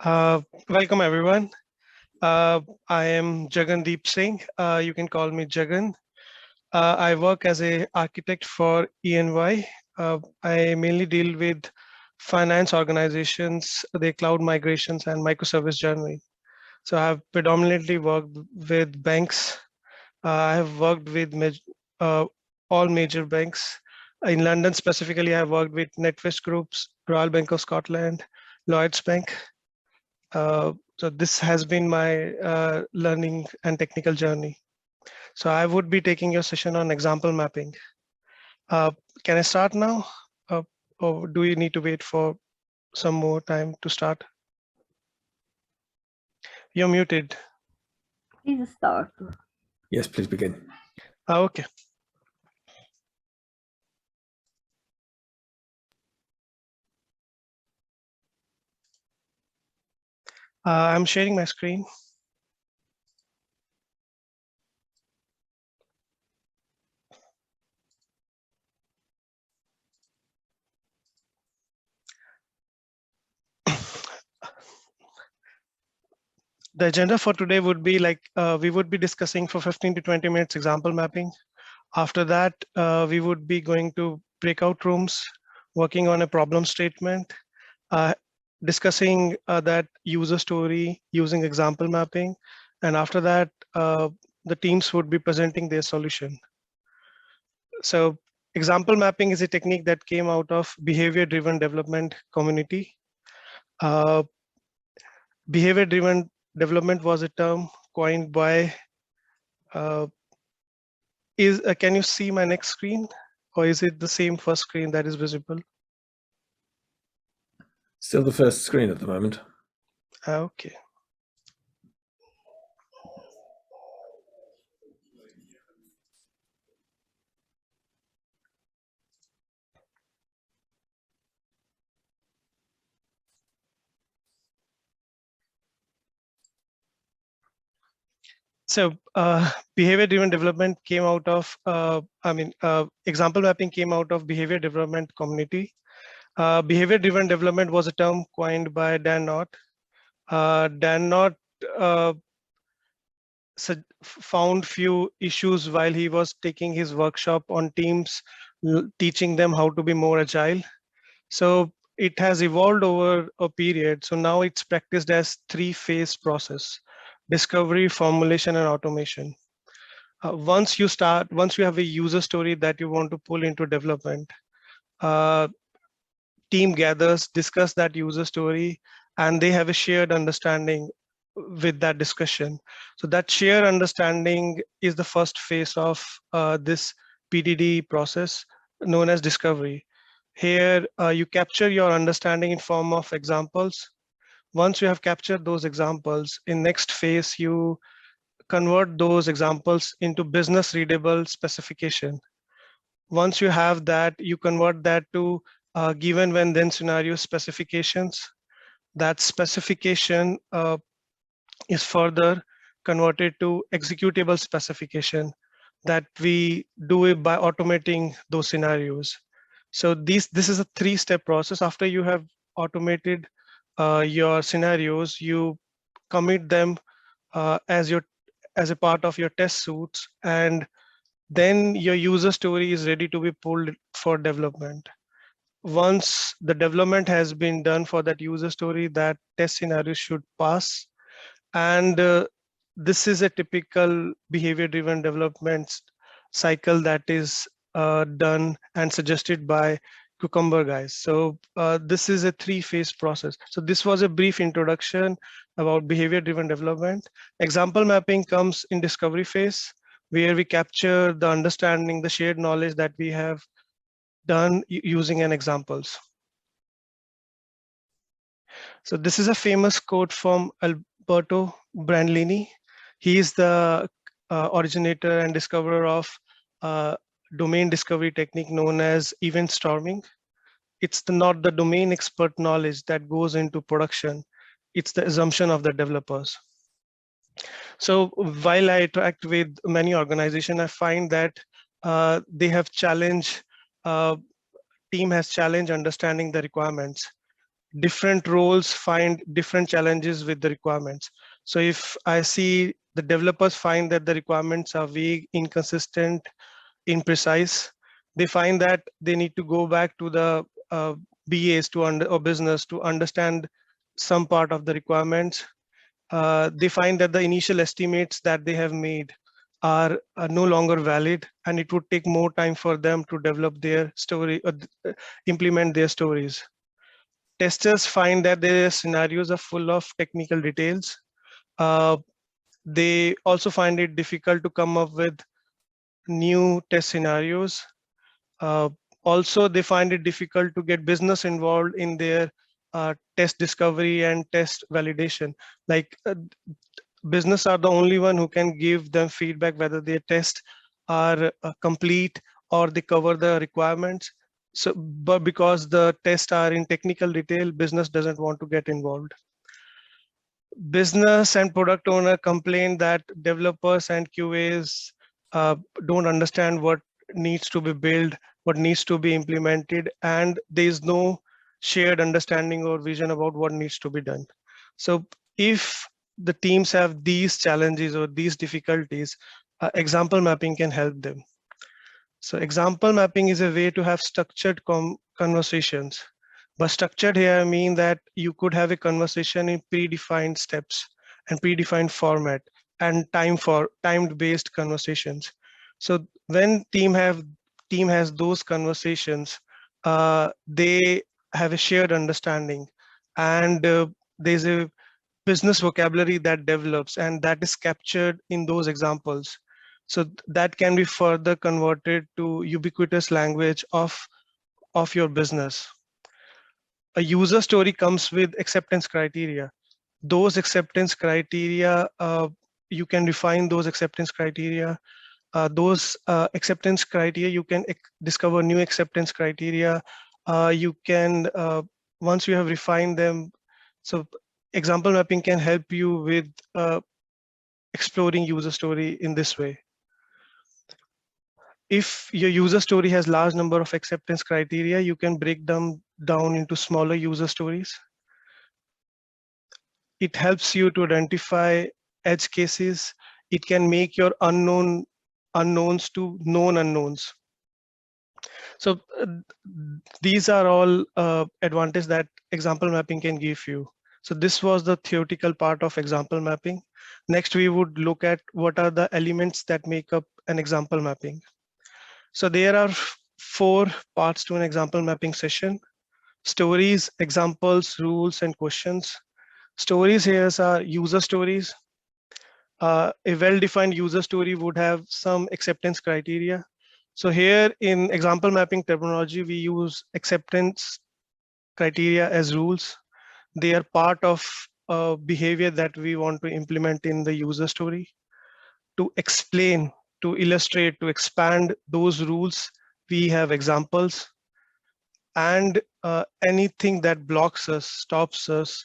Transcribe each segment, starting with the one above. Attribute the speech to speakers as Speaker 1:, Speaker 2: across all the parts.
Speaker 1: Welcome everyone. I am Jagandeep Singh. You can call me Jagan. I work as a architect for ENY. I mainly deal with finance organizations, their cloud migrations and microservice journey. So I have predominantly worked with banks. I have worked with uh, all major banks. In London specifically, I have worked with NatWest Groups, Royal Bank of Scotland, Lloyds Bank. So this has been my learning and technical journey. So I would be taking your session on example mapping. Uh, can I start now? Or do you need to wait for some more time to start? You're muted.
Speaker 2: Please start.
Speaker 3: Yes, please begin.
Speaker 1: Okay. I'm sharing my screen. The agenda for today would be like, we would be discussing for 15 to 20 minutes example mapping. After that, we would be going to breakout rooms, working on a problem statement, discussing that user story using example mapping. And after that, the teams would be presenting their solution. So example mapping is a technique that came out of behavior-driven development community. Behavior-driven development was a term coined by, can you see my next screen? Or is it the same first screen that is visible?
Speaker 3: Still the first screen at the moment.
Speaker 1: Okay. So behavior-driven development came out of, example mapping came out of behavior development community. Behavior-driven development was a term coined by Dan Knott. Dan Knott found few issues while he was taking his workshop on teams, teaching them how to be more agile. So it has evolved over a period. So now it's practiced as three-phase process: discovery, formulation, and automation. Once you have a user story that you want to pull into development, team gathers, discuss that user story, and they have a shared understanding with that discussion. So that shared understanding is the first phase of this PDD process known as discovery. Here, you capture your understanding in form of examples. Once you have captured those examples, in next phase, you convert those examples into business readable specification. Once you have that, you convert that to given when then scenario specifications. That specification is further converted to executable specification that we do it by automating those scenarios. So this is a three-step process. After you have automated your scenarios, you commit them as a part of your test suites, and then your user story is ready to be pulled for development. Once the development has been done for that user story, that test scenario should pass. And this is a typical behavior-driven development cycle that is done and suggested by Cucumber guys. So this is a three-phase process. So this was a brief introduction about behavior-driven development. Example mapping comes in discovery phase, where we capture the understanding, the shared knowledge that we have done using an examples. So this is a famous quote from Alberto Brandolini. He is the originator and discoverer of domain discovery technique known as event storming. It's not the domain expert knowledge that goes into production. It's the assumption of the developers. So while I interact with many organizations, I find that they have challenged, team has challenged understanding the requirements. different roles find different challenges with the requirements. So if I see the developers find that the requirements are vague, inconsistent, imprecise, they find that they need to go back to the BAs or business to understand some part of the requirements. They find that the initial estimates that they have made are no longer valid, and it would take more time for them to develop their story or implement their stories. Testers find that their scenarios are full of technical details. They also find it difficult to come up with new test scenarios. Also, they find it difficult to get business involved in their test discovery and test validation. Like business are the only one who can give them feedback whether their tests are complete or they cover the requirements. So, but because the tests are in technical detail, business doesn't want to get involved. Business and product owner complain that developers and QAs don't understand what needs to be built, what needs to be implemented, and there is no shared understanding or vision about what needs to be done. So if the teams have these challenges or these difficulties, example mapping can help them. So example mapping is a way to have structured conversations. But structured here I mean that you could have a conversation in predefined steps and predefined format and timed based conversations. So when team has those conversations, they have a shared understanding, and there's a business vocabulary that develops and that is captured in those examples. So that can be further converted to ubiquitous language of your business. A user story comes with acceptance criteria. Those acceptance criteria, you can refine those acceptance criteria. Those acceptance criteria, you can discover new acceptance criteria. You can, once you have refined them, so example mapping can help you with exploring user story in this way. If your user story has large number of acceptance criteria, you can break them down into smaller user stories. It helps you to identify edge cases. It can make your unknowns to known unknowns. So these are all advantages that example mapping can give you. So this was the theoretical part of example mapping. Next, we would look at what are the elements that make up an example mapping. So there are 4 parts to an example mapping session: stories, examples, rules, and questions. Stories here are user stories. A well-defined user story would have some acceptance criteria. So here in example mapping terminology, we use acceptance criteria as rules. They are part of behavior that we want to implement in the user story. To explain, to illustrate, to expand those rules, we have examples. And anything that blocks us, stops us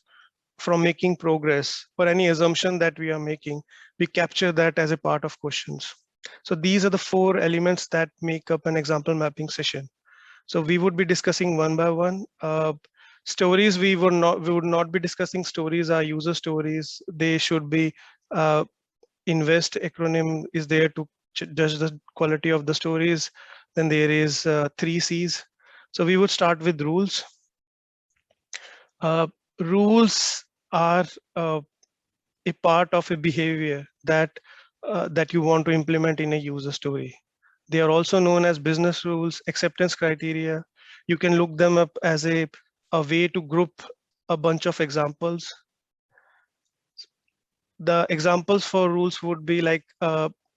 Speaker 1: from making progress, or any assumption that we are making, we capture that as a part of questions. So these are the 4 elements that make up an example mapping session. So we would be discussing one by one. Stories, we would not be discussing stories are user stories. They should be invest acronym is there to judge the quality of the stories. Then there is 3 C's. So we would start with rules. Rules are a part of a behavior that you want to implement in a user story. They are also known as business rules, acceptance criteria. You can look them up as a way to group a bunch of examples. The examples for rules would be like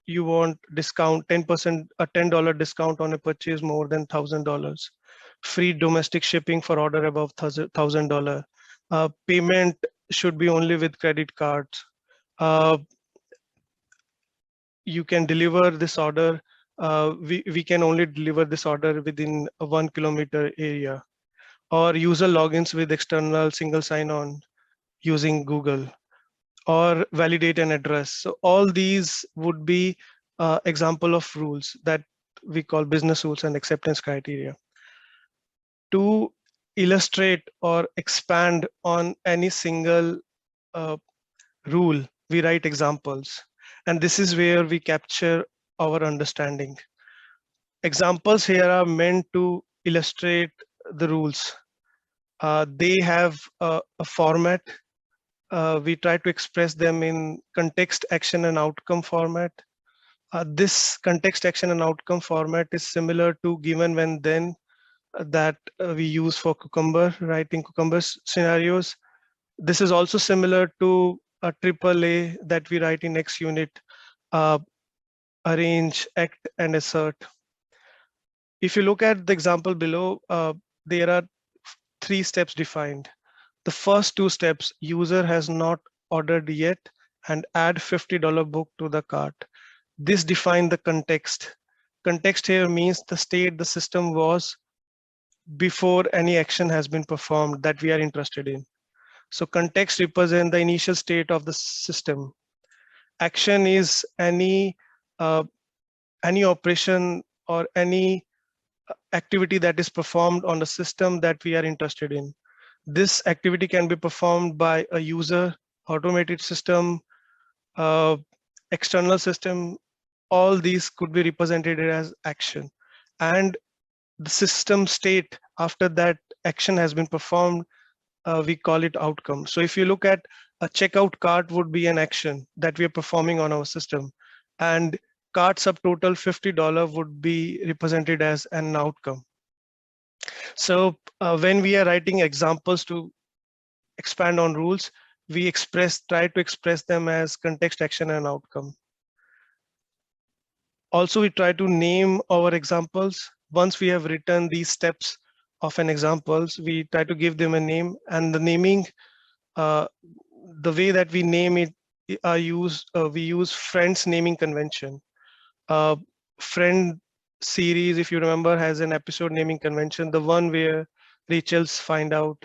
Speaker 1: you want discount 10%, a $10 discount on a purchase more than $1,000, free domestic shipping for order above $1,000. Payment should be only with credit cards. You can deliver this order. We can only deliver this order within a 1 kilometer area, or user logins with external single sign-on using Google, or validate an address. So all these would be example of rules that we call business rules and acceptance criteria. To illustrate or expand on any single rule, we write examples. And this is where we capture our understanding. Examples here are meant to illustrate the rules. They have a format. We try to express them in context, action, and outcome format. This context, action, and outcome format is similar to given, when, then that we use for Cucumber, writing Cucumber scenarios. This is also similar to a AAA that we write in next unit, arrange, act, and assert. If you look at the example below, there are 3 steps defined. The first 2 steps, user has not ordered yet, and add $50 book to the cart. This defines the context. Context here means the state the system was before any action has been performed that we are interested in. So context represents the initial state of the system. Action is any operation or any activity that is performed on the system that we are interested in. This activity can be performed by a user, automated system, external system. All these could be represented as action. And the system state after that action has been performed, we call it outcome. So if you look at a checkout cart would be an action that we are performing on our system, and cart subtotal $50 would be represented as an outcome. So when we are writing examples to expand on rules, we try to express them as context, action, and outcome. Also, we try to name our examples. Once we have written these steps of an examples, we try to give them a name, and the naming, the way that we name it, we use Friends naming convention. Friend series, if you remember, has an episode naming convention, the one where Rachel's find out.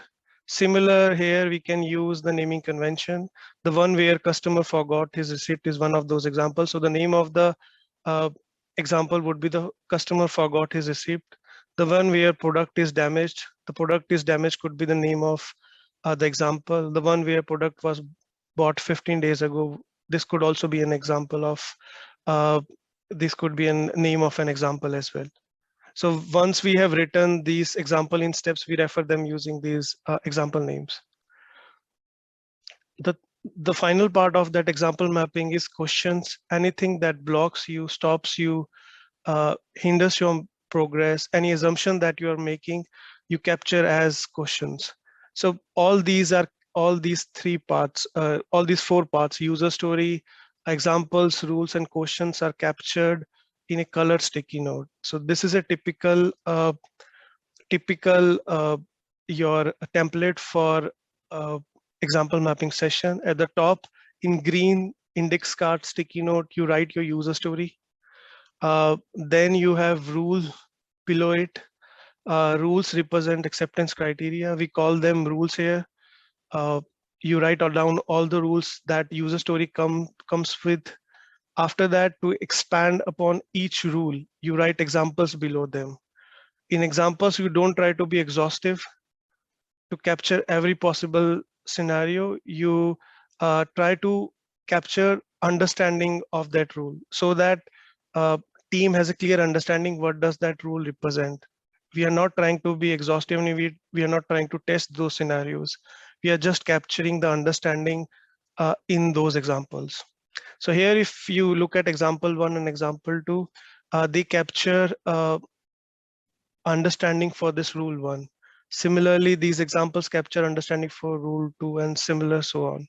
Speaker 1: Similar here, we can use the naming convention. The one where customer forgot his receipt is one of those examples. So the name of the example would be the customer forgot his receipt. The one where product is damaged, the product is damaged could be the name of the example. The one where product was bought 15 days ago, this could also be an example of, this could be a name of an example as well. So once we have written these example in steps, we refer them using these example names. The final part of that example mapping is questions. Anything that blocks you, stops you, hinders your progress, any assumption that you are making, you capture as questions. So all these 3 parts, all these 4 parts, user story, examples, rules, and questions are captured in a colored sticky note. So this is a typical your template for example mapping session. At the top in green index card sticky note, you write your user story. Then you have rule below it. Rules represent acceptance criteria. We call them rules here. You write down all the rules that user story comes with. After that, to expand upon each rule, you write examples below them. In examples, you don't try to be exhaustive to capture every possible scenario. You try to capture understanding of that rule so that team has a clear understanding what does that rule represent. We are not trying to be exhaustive, and we are not trying to test those scenarios. We are just capturing the understanding in those examples. So here, if you look at example 1 and example 2, they capture understanding for this rule 1. Similarly, these examples capture understanding for rule 2 and similar so on.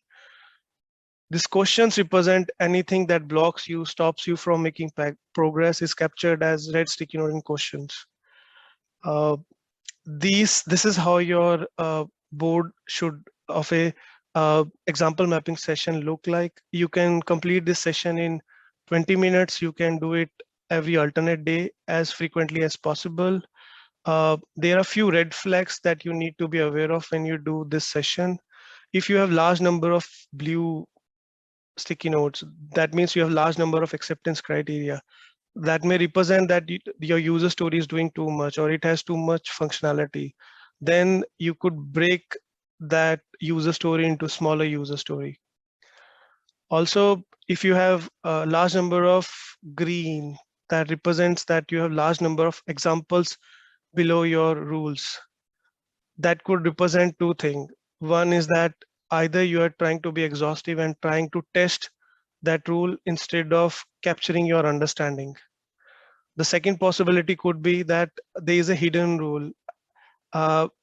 Speaker 1: These questions represent anything that blocks you, stops you from making progress, is captured as red sticky note in questions. This is how your board should of a example mapping session look like. You can complete this session in 20 minutes. You can do it every alternate day as frequently as possible. There are a few red flags that you need to be aware of when you do this session. If you have large number of blue sticky notes, that means you have large number of acceptance criteria. That may represent that your user story is doing too much or it has too much functionality. then you could break that user story into smaller user story. Also, if you have a large number of green, that represents that you have large number of examples below your rules. That could represent two things. One is that either you are trying to be exhaustive and trying to test that rule instead of capturing your understanding. The second possibility could be that there is a hidden rule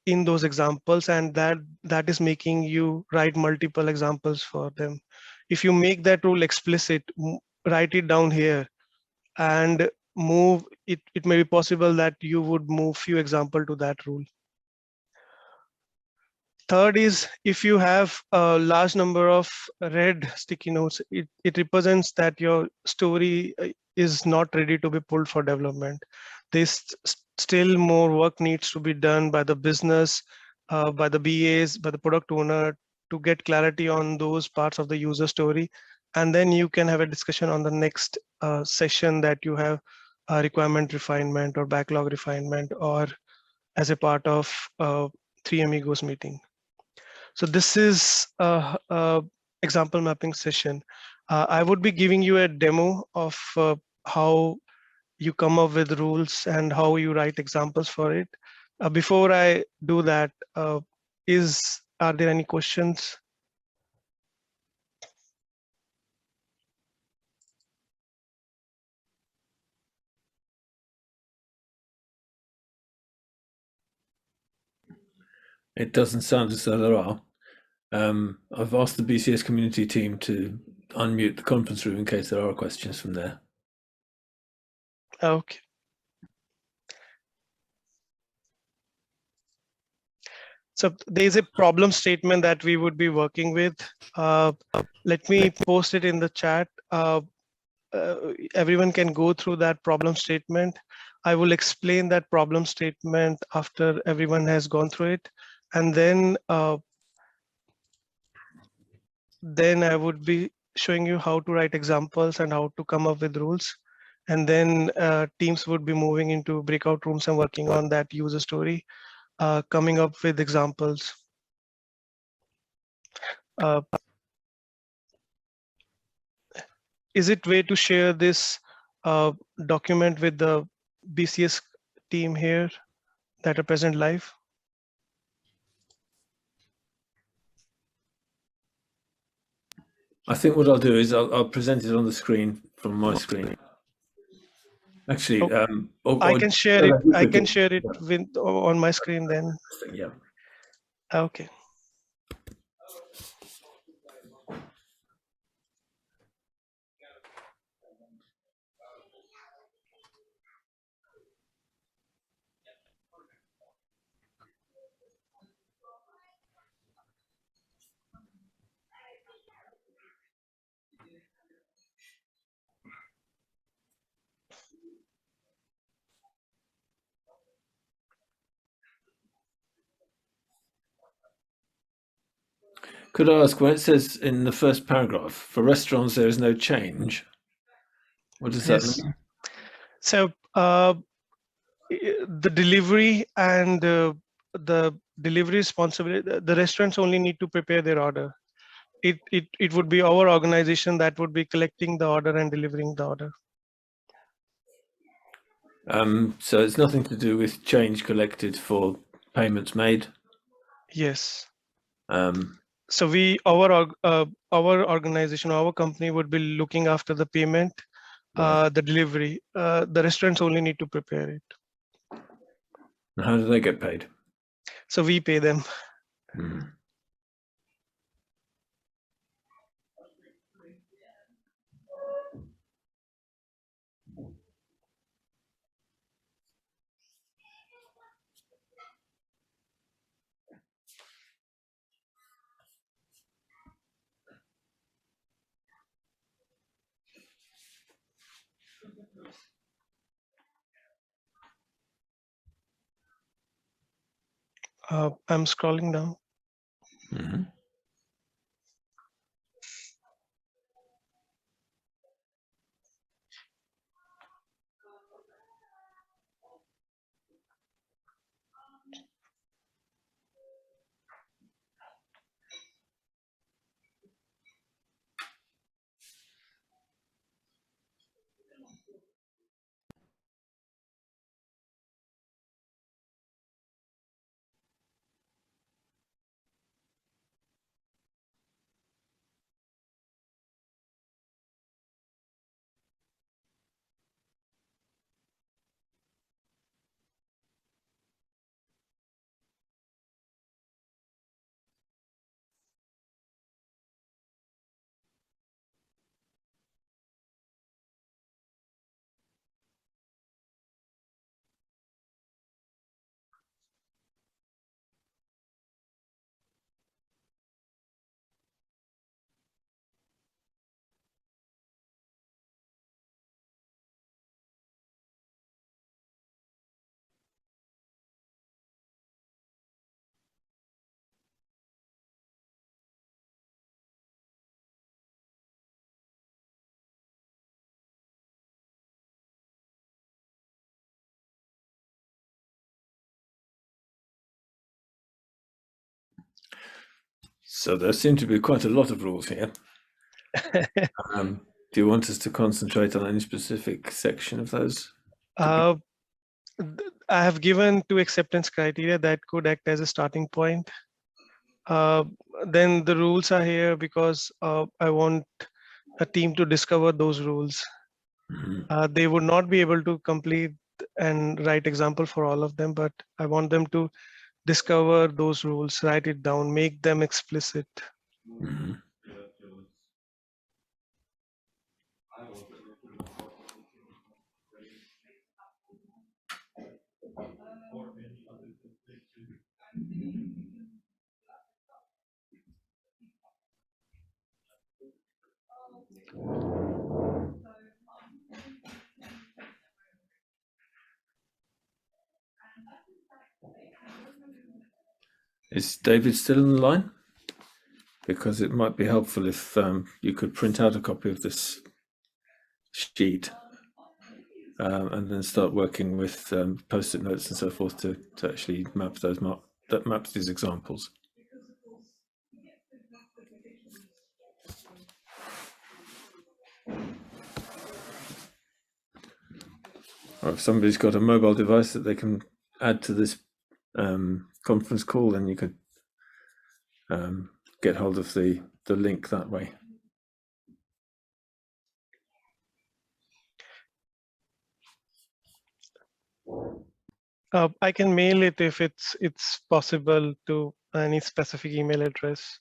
Speaker 1: in those examples, and that is making you write multiple examples for them. If you make that rule explicit, write it down here and move it. It may be possible that you would move few example to that rule. Third is if you have a large number of red sticky notes, it represents that your story is not ready to be pulled for development. There's still more work needs to be done by the business, by the BAs, by the product owner to get clarity on those parts of the user story. And then you can have a discussion on the next session that you have requirement refinement or backlog refinement or as a part of Three Amigos meeting. So this is a example mapping session. I would be giving you a demo of how you come up with rules and how you write examples for it. Before I do that, are there any questions?
Speaker 3: It doesn't sound as though there are. I've asked the BCS community team to unmute the conference room in case there are questions from there.
Speaker 1: Okay. So there's a problem statement that we would be working with. Let me post it in the chat. Everyone can go through that problem statement. I will explain that problem statement after everyone has gone through it. And then I would be showing you how to write examples and how to come up with rules. And then teams would be moving into breakout rooms and working on that user story, coming up with examples. Is it way to share this document with the BCS team here that are present live?
Speaker 3: I think what I'll do is I'll present it on the screen from my screen. Actually,
Speaker 1: I can share it. I can share it with on my screen then.
Speaker 3: Yeah.
Speaker 1: Okay.
Speaker 3: Could I ask, when it says in the first paragraph, for restaurants there is no change, what does that mean?
Speaker 1: So the delivery and the delivery responsibility, the restaurants only need to prepare their order. It would be our organization that would be collecting the order and delivering the order.
Speaker 3: So it's nothing to do with change collected for payments made?
Speaker 1: Yes. So our organization, our company would be looking after the payment,
Speaker 3: Right.
Speaker 1: the delivery. The restaurants only need to prepare it.
Speaker 3: And how do they get paid?
Speaker 1: So we pay them. I'm scrolling down.
Speaker 3: So there seem to be quite a lot of rules here. Do you want us to concentrate on any specific section of those?
Speaker 1: I have given 2 acceptance criteria that could act as a starting point. Then the rules are here because I want a team to discover those rules. They would not be able to complete and write example for all of them, but I want them to discover those rules, write it down, make them explicit.
Speaker 3: Is David still on the line? Because it might be helpful if you could print out a copy of this sheet and then start working with post-it notes and so forth to actually map these examples. Or if somebody's got a mobile device that they can add to this conference call, then you could get hold of the link that way.
Speaker 1: I can mail it if it's possible to any specific email address.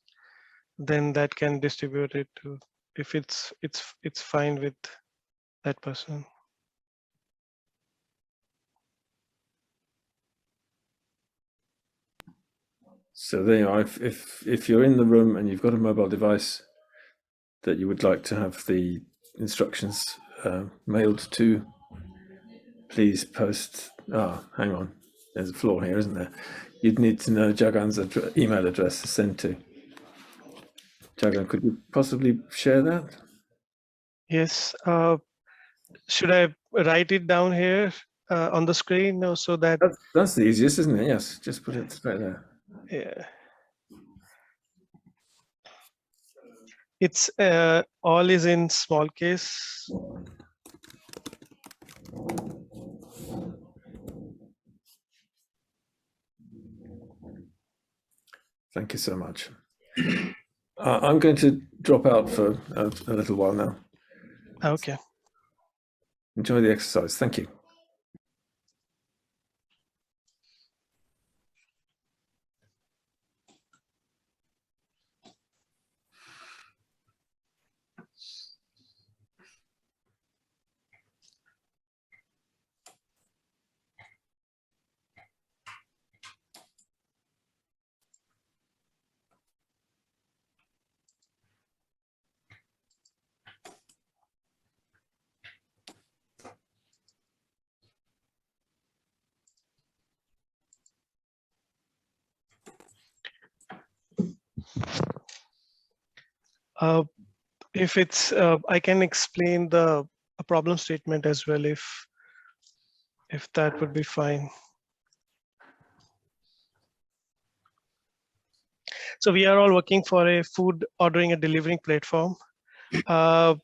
Speaker 1: Then that can distribute it to if it's fine with that person.
Speaker 3: So there you are. If you're in the room and you've got a mobile device that you would like to have the instructions mailed to, please post. Hang on. There's a flaw here, isn't there? You'd need to know Jagan's email address to send to. Jagan, could you possibly share that?
Speaker 1: Yes. Should I write it down here on the screen now so that
Speaker 3: that's the easiest, isn't it? Yes, just put it straight there.
Speaker 1: Yeah. It's all is in small case.
Speaker 3: Thank you so much. I'm going to drop out for a little while now.
Speaker 1: Okay.
Speaker 3: Enjoy the exercise. Thank you.
Speaker 1: If it's, I can explain the problem statement as well if that would be fine. So we are all working for a food ordering and delivering platform. Our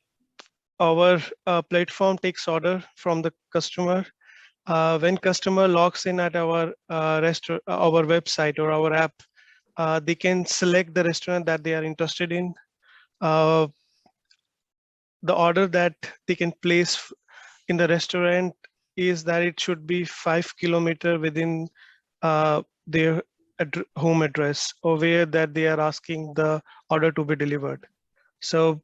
Speaker 1: platform takes order from the customer. When customer logs in at our our website or our app, they can select the restaurant that they are interested in. The order that they can place in the restaurant is that it should be 5 kilometers within their home address or where that they are asking the order to be delivered. So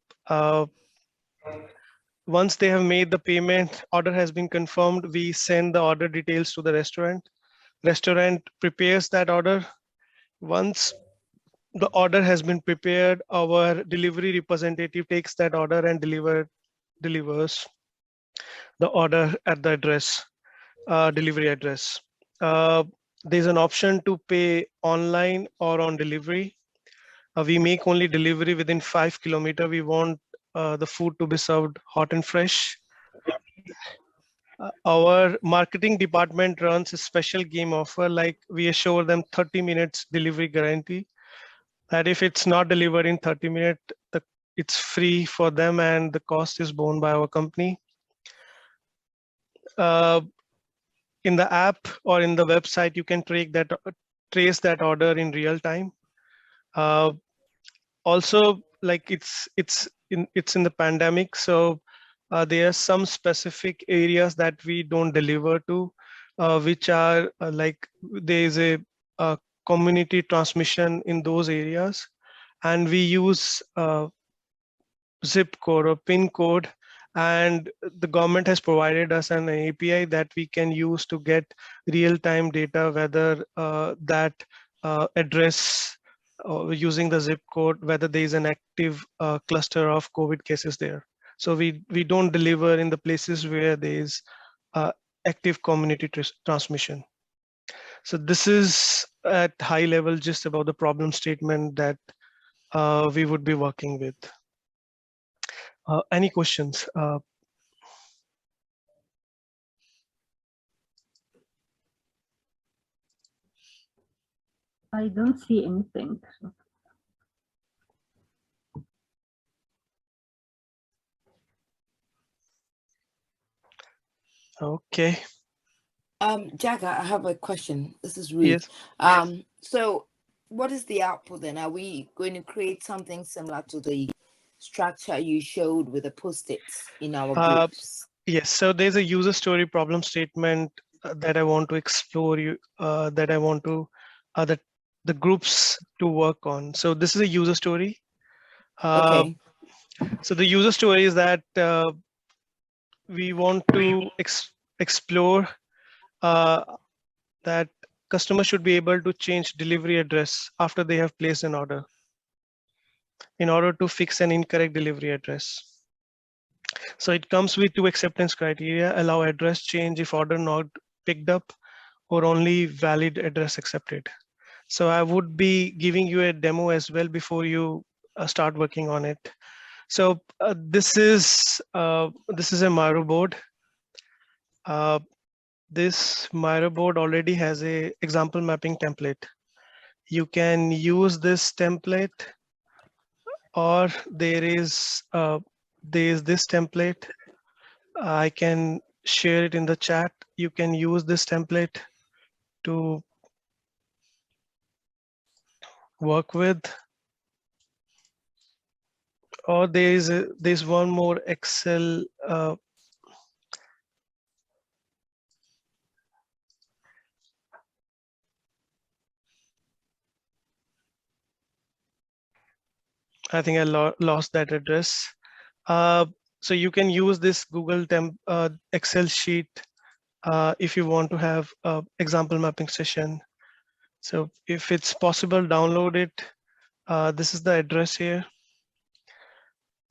Speaker 1: once they have made the payment, order has been confirmed, we send the order details to the restaurant. Restaurant prepares that order. Once the order has been prepared, our delivery representative takes that order and delivers the order at the address, delivery address. There's an option to pay online or on delivery. We make only delivery within 5 kilometers. We want the food to be served hot and fresh. Our marketing department runs a special game offer, like we assure them 30 minutes delivery guarantee. that if it's not delivered in 30 minutes, it's free for them and the cost is borne by our company. In the app or in the website, you can trace that order in real time. Also, like it's in the pandemic, so there are some specific areas that we don't deliver to, which are like there is a community transmission in those areas, and we use zip code or pin code, and the government has provided us an API that we can use to get real-time data, whether that address using the zip code, whether there is an active cluster of COVID cases there. So we don't deliver in the places where there is active community transmission. So this is at high level just about the problem statement that we would be working with. Any questions?
Speaker 2: I don't see anything.
Speaker 1: Okay.
Speaker 4: Jagga, I have a question. This is Ruth.
Speaker 1: Yes.
Speaker 4: So what is the output then? Are we going to create something similar to the structure you showed with the post-its in our groups?
Speaker 1: Yes. So there's a user story problem statement that I want to explore that I want to that the groups to work on. So this is a user story.
Speaker 4: Okay.
Speaker 1: So the user story is that we want to explore that customers should be able to change delivery address after they have placed an order in order to fix an incorrect delivery address. So it comes with 2 acceptance criteria: allow address change if order not picked up, or only valid address accepted. So I would be giving you a demo as well before you start working on it. So this is a Miro board. This Miro board already has a example mapping template. You can use this template, or there is this template. I can share it in the chat. You can use this template to work with, or there's one more Excel. I think I lost that address. So you can use this Google Excel sheet if you want to have example mapping session. So if it's possible, download it. This is the address here.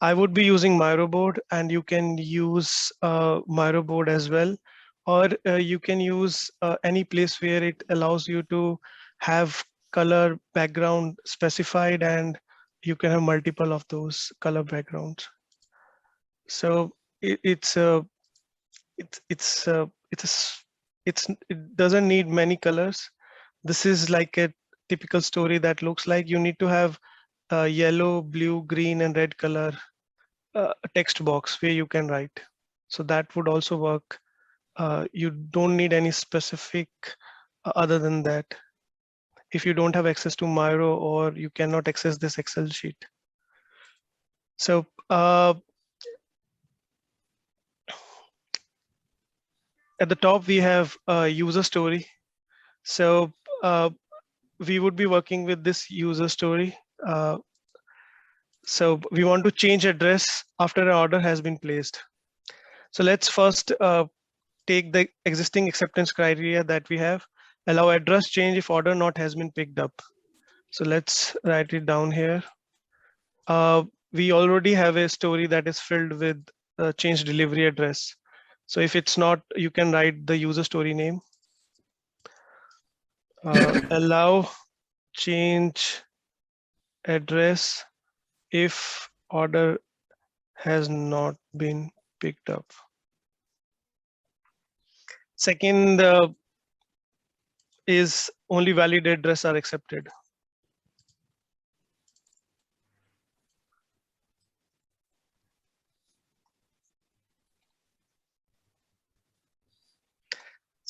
Speaker 1: I would be using Miro board, and you can use Miro board as well, or you can use any place where it allows you to have color background specified, and you can have multiple of those color backgrounds. So it doesn't need many colors. This is like a typical story that looks like you need to have yellow, blue, green, and red color text box where you can write. So that would also work. You don't need any specific other than that, if you don't have access to Miro or you cannot access this Excel sheet. So at the top, we have a user story. So we would be working with this user story. So we want to change address after an order has been placed. So let's first take the existing acceptance criteria that we have. Allow address change if order not has been picked up. So let's write it down here. We already have a story that is filled with change delivery address. So if it's not, you can write the user story name. Allow change address if order has not been picked up. Second is only valid address are accepted.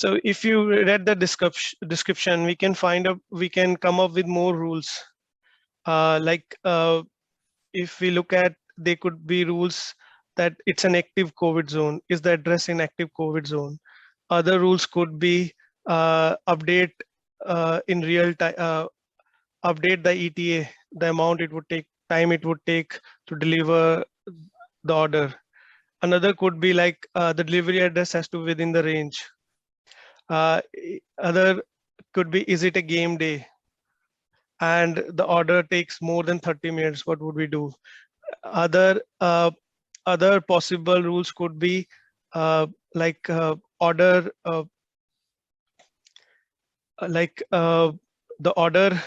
Speaker 1: So if you read the description, we can come up with more rules. If we look at, they could be rules that it's an active COVID zone. Is the address in active COVID zone? Other rules could be update in real time, update the ETA, the amount it would take, time it would take to deliver the order. Another could be like the delivery address has to be within the range. Other could be, is it a game day? And the order takes more than 30 minutes, what would we do? Other possible rules could be order the order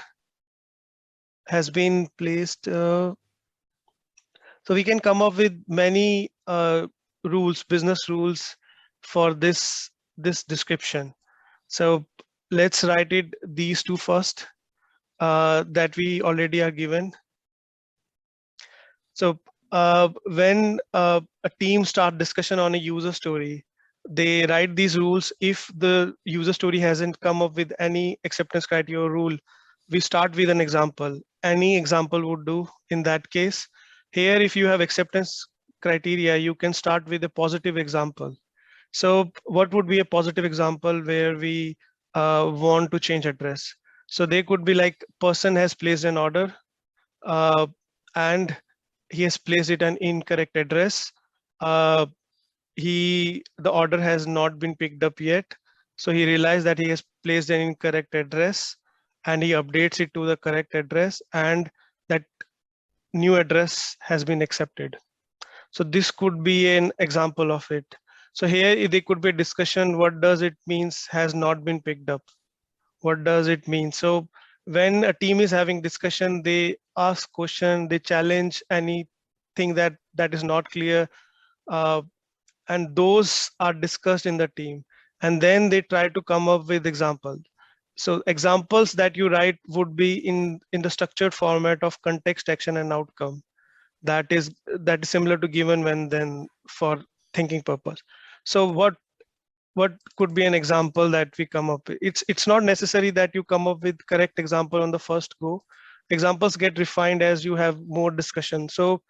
Speaker 1: has been placed. So we can come up with many rules, business rules for this description. So let's write these two first that we already are given. So when a team start discussion on a user story, they write these rules. If the user story hasn't come up with any acceptance criteria rule, we start with an example. Any example would do in that case. Here, if you have acceptance criteria, you can start with a positive example. So what would be a positive example where we want to change address? So they could be like, person has placed an order and he has placed it an incorrect address. The order has not been picked up yet. So he realized that he has placed an incorrect address and he updates it to the correct address, and that new address has been accepted. So this could be an example of it. So here there could be a discussion. What does it means has not been picked up? What does it mean? So when a team is having discussion, they ask question, they challenge anything that is not clear, and those are discussed in the team, and then they try to come up with examples. So examples that you write would be in the structured format of context, action, and outcome. That is similar to given, when, then, for thinking purpose. So what could be an example that we come up with? It's not necessary that you come up with correct example on the first go. Examples get refined as you have more discussion. So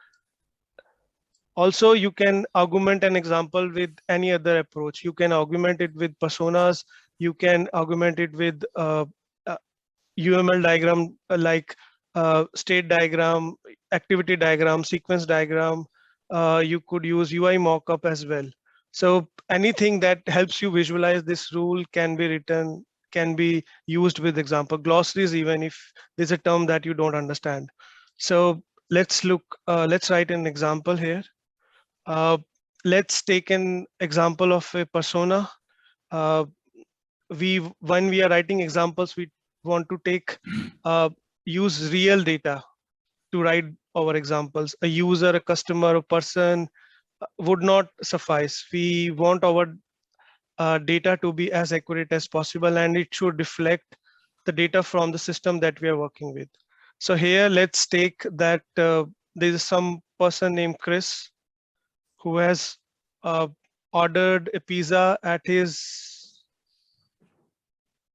Speaker 1: also you can augment an example with any other approach. You can augment it with personas. You can augment it with UML diagram, like state diagram, activity diagram, sequence diagram. You could use UI mockup as well. So anything that helps you visualize this rule can be written, can be used with example. Glossaries, even if there's a term that you don't understand. So let's write an example here. Let's take an example of a persona. When we are writing examples, we want to use real data to write our examples. A user, a customer, a person would not suffice. We want our data to be as accurate as possible, and it should reflect the data from the system that we are working with. So here, let's take that there is some person named Chris who has ordered a pizza at his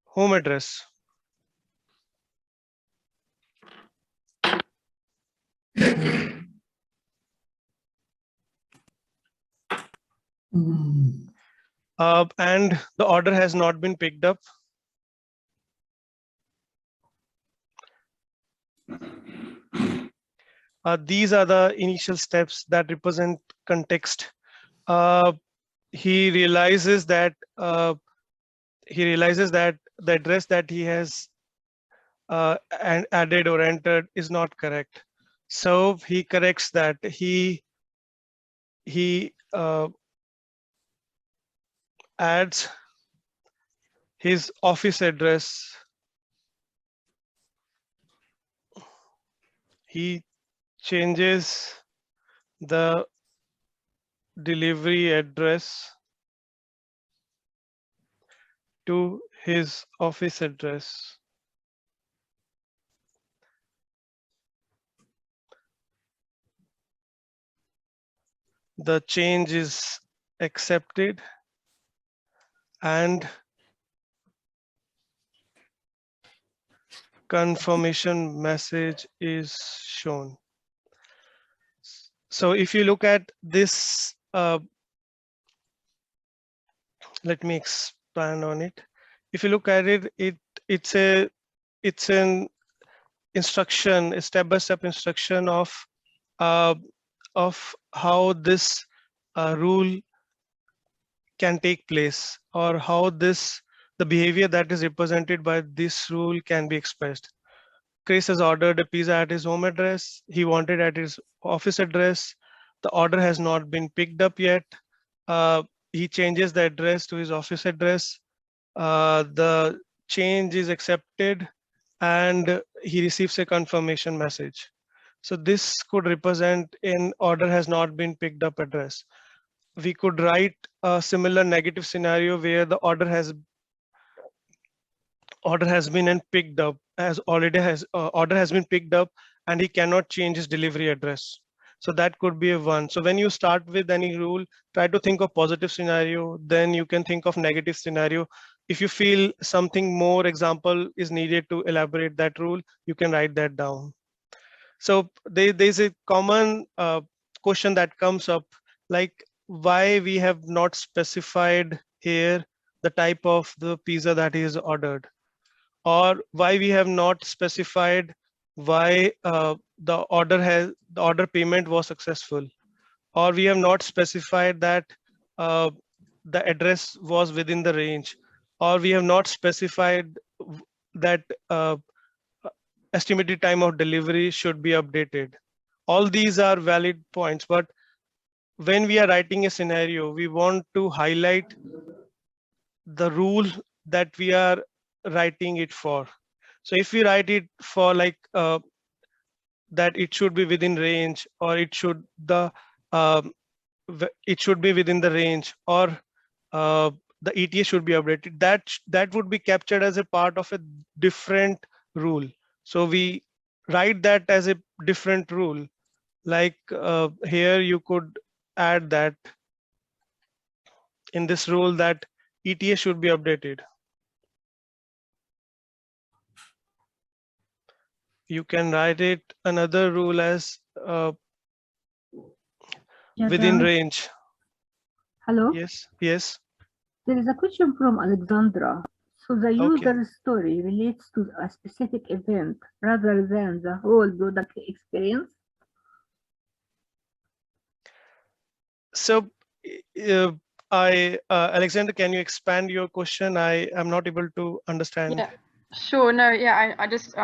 Speaker 1: home address. And the order has not been picked up. These are the initial steps that represent context. He realizes that the address that he has added or entered is not correct. So he corrects that. He adds his office address. He changes the delivery address to his office address. The change is accepted, and confirmation message is shown. So if you look at this, let me expand on it. If you look at it, it's an instruction, a step-by-step instruction of how this rule can take place, or how the behavior that is represented by this rule can be expressed. Chris has ordered a pizza at his home address. He wanted at his office address. The order has not been picked up yet. He changes the address to his office address. The change is accepted and he receives a confirmation message. So this could represent an order has not been picked up address. We could write a similar negative scenario where the order has been and picked up, order has been picked up and he cannot change his delivery address. So that could be a one. So when you start with any rule, try to think of positive scenario, then you can think of negative scenario. If you feel something more example is needed to elaborate that rule, you can write that down. So there's a common question that comes up, like why we have not specified here the type of the pizza that is ordered, or why we have not specified why the order payment was successful, or we have not specified that the address was within the range, or we have not specified that estimated time of delivery should be updated. All these are valid points, but when we are writing a scenario, we want to highlight the rule that we are writing it for. So if we write it for like that it should be within range, or it should be within the range, or the ETA should be updated, that would be captured as a part of a different rule. So we write that as a different rule. Like here you could add that in this rule that ETA should be updated. You can write it another rule as within
Speaker 2: Jagan,
Speaker 1: range.
Speaker 2: hello?
Speaker 1: Yes, yes.
Speaker 2: There is a question from Alexandra. So the
Speaker 1: Okay.
Speaker 2: user story relates to a specific event rather than the whole product experience?
Speaker 1: So Alexander, can you expand your question? I am not able to understand.
Speaker 5: Yeah, sure. No, yeah, I just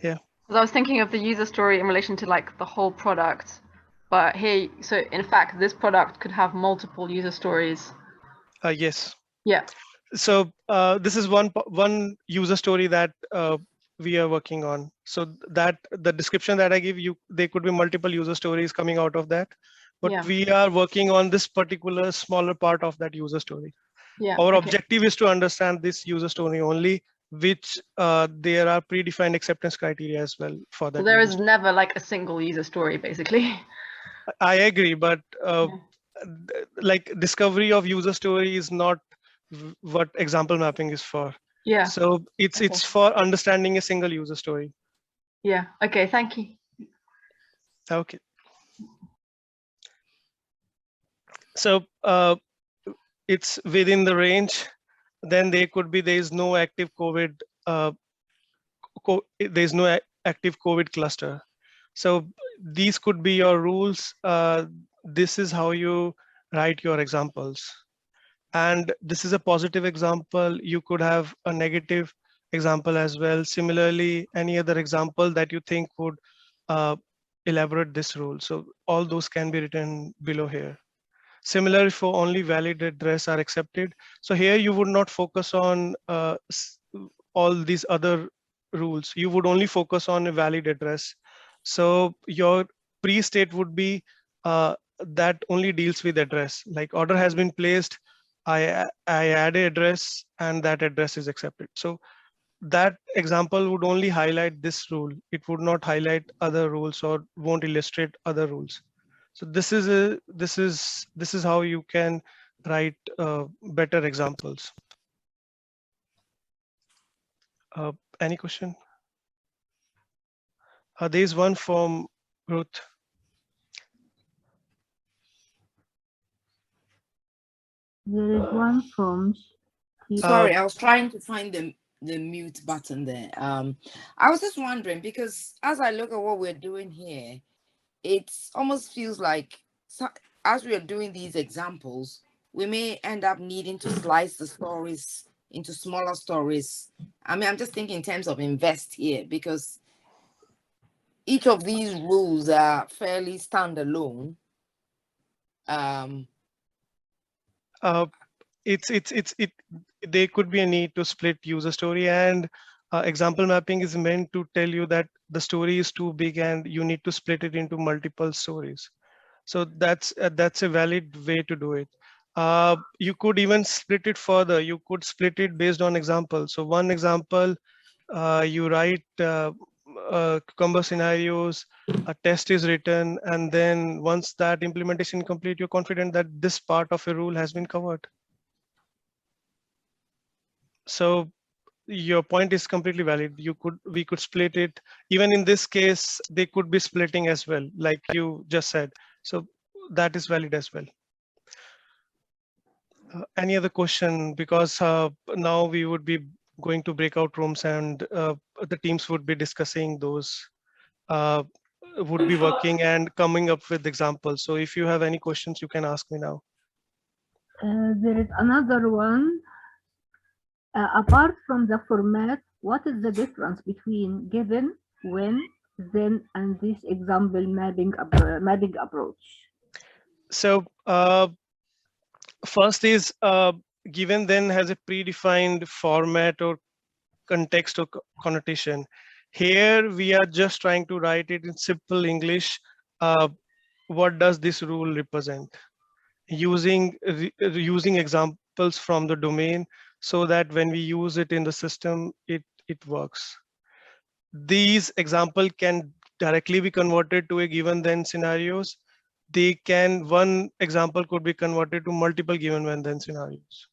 Speaker 1: Yeah.
Speaker 5: 'cause I was thinking of the user story in relation to like the whole product, but here, so in fact, this product could have multiple user stories.
Speaker 1: Yes.
Speaker 5: Yeah.
Speaker 1: So this is one user story that we are working on. So that the description that I give you, there could be multiple user stories coming out of that, but
Speaker 5: Yeah.
Speaker 1: we are working on this particular smaller part of that user story.
Speaker 5: Yeah.
Speaker 1: Our
Speaker 5: okay.
Speaker 1: objective is to understand this user story only, which there are predefined acceptance criteria as well for that.
Speaker 5: So there
Speaker 1: user
Speaker 5: is
Speaker 1: story.
Speaker 5: never like a single user story, basically.
Speaker 1: I agree, but
Speaker 5: Yeah.
Speaker 1: like discovery of user story is not what example mapping is for.
Speaker 5: Yeah.
Speaker 1: So it's
Speaker 5: Okay.
Speaker 1: for understanding a single user story.
Speaker 5: Yeah. Okay. Thank you.
Speaker 1: Okay. So it's within the range. Then there is no active COVID. There's no active COVID cluster. So these could be your rules. This is how you write your examples. And this is a positive example. You could have a negative example as well. Similarly, any other example that you think would elaborate this rule. So all those can be written below here. Similar for only valid address are accepted. So here you would not focus on all these other rules. You would only focus on a valid address. So your pre-state would be that only deals with address. Like order has been placed, I add an address and that address is accepted. So that example would only highlight this rule. It would not highlight other rules or won't illustrate other rules. So this is how you can write better examples. Any question? There is one from Ruth.
Speaker 2: There is one from.
Speaker 4: Sorry, I was trying to find the mute button there. I was just wondering, because as I look at what we're doing here, it almost feels like as we are doing these examples, we may end up needing to slice the stories into smaller stories. I mean, I'm just thinking in terms of invest here, because each of these rules are fairly standalone.
Speaker 1: There could be a need to split user story, and example mapping is meant to tell you that the story is too big and you need to split it into multiple stories. So that's a valid way to do it. You could even split it further. You could split it based on examples. So one example, you write cucumber scenarios, a test is written, and then once that implementation complete, you're confident that this part of a rule has been covered. So your point is completely valid. We could split it. Even in this case, they could be splitting as well, like you just said. So that is valid as well. Any other question? Because now we would be going to breakout rooms, and the teams would be discussing those, would be working and coming up with examples. So if you have any questions, you can ask me now.
Speaker 2: There is another one. Apart from the format, what is the difference between given, when, then, and this example mapping approach?
Speaker 1: So first is given, then has a predefined format or context or connotation. Here we are just trying to write it in simple English. What does this rule represent? Using examples from the domain, so that when we use it in the system, it works. These example can directly be converted to a given then scenarios. One example could be converted to multiple given when then scenarios.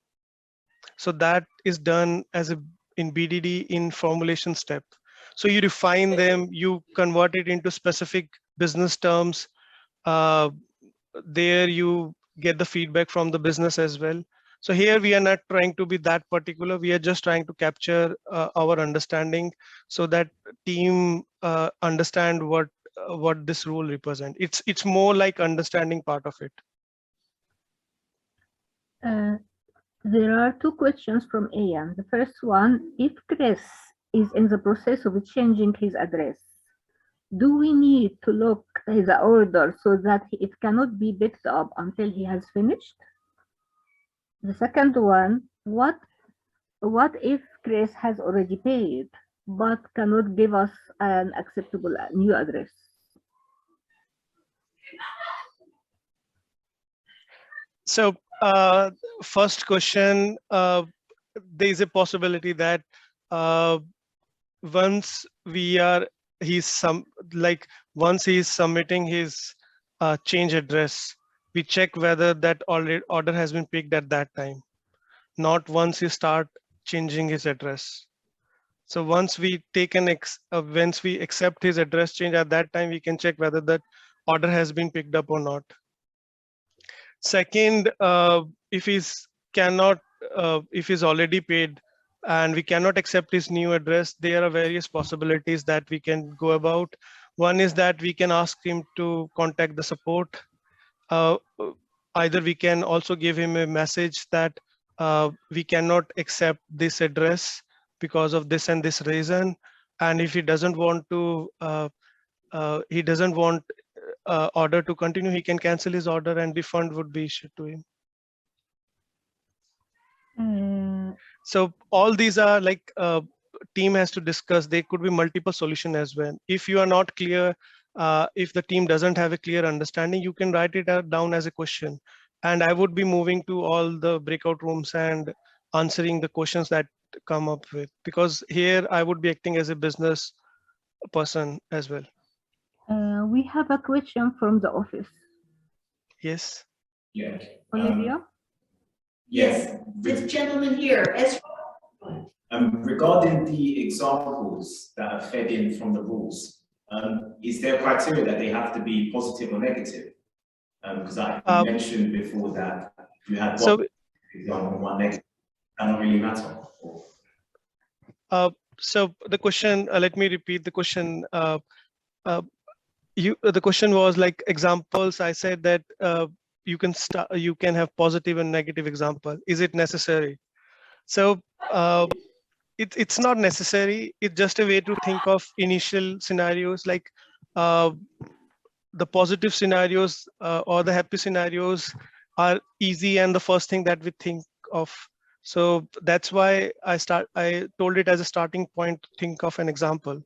Speaker 1: So that is done in BDD in formulation step. So you refine them, you convert it into specific business terms. There you get the feedback from the business as well. So here we are not trying to be that particular. We are just trying to capture our understanding, so that team understand what this rule represent. It's more like understanding part of it.
Speaker 2: There are two questions from Ian. The first one, if Chris is in the process of changing his address, do we need to look at the order so that it cannot be picked up until he has finished? The second one, what if Chris has already paid but cannot give us an acceptable new address?
Speaker 1: So first question, there is a possibility that once once he's submitting his change address, we check whether that order has been picked at that time, not once he start changing his address. So once we once we accept his address change, at that time we can check whether that order has been picked up or not. Second, if he's already paid and we cannot accept his new address, there are various possibilities that we can go about. One is that we can ask him to contact the support. Either we can also give him a message that we cannot accept this address because of this and this reason. And if he doesn't want to, order to continue, he can cancel his order and refund would be issued to him. So all these are like team has to discuss. There could be multiple solutions as well. If you are not clear, if the team doesn't have a clear understanding, you can write it down as a question. And I would be moving to all the breakout rooms and answering the questions that come up with, because here I would be acting as a business person as well.
Speaker 2: We have a question from the office.
Speaker 1: Yes.
Speaker 6: Yeah.
Speaker 2: Olivia?
Speaker 6: Yes, this gentleman here, regarding the examples that are fed in from the rules,
Speaker 7: is there a criteria that they have to be positive or negative? Because I mentioned before that you had one example, one negative, that don't really matter.
Speaker 1: So the question, let me repeat the question. The question was like examples. I said that you can have positive and negative example. Is it necessary? So it's not necessary. It's just a way to think of initial scenarios, like the positive scenarios or the happy scenarios are easy and the first thing that we think of. So that's why I told it as a starting point to think of an example.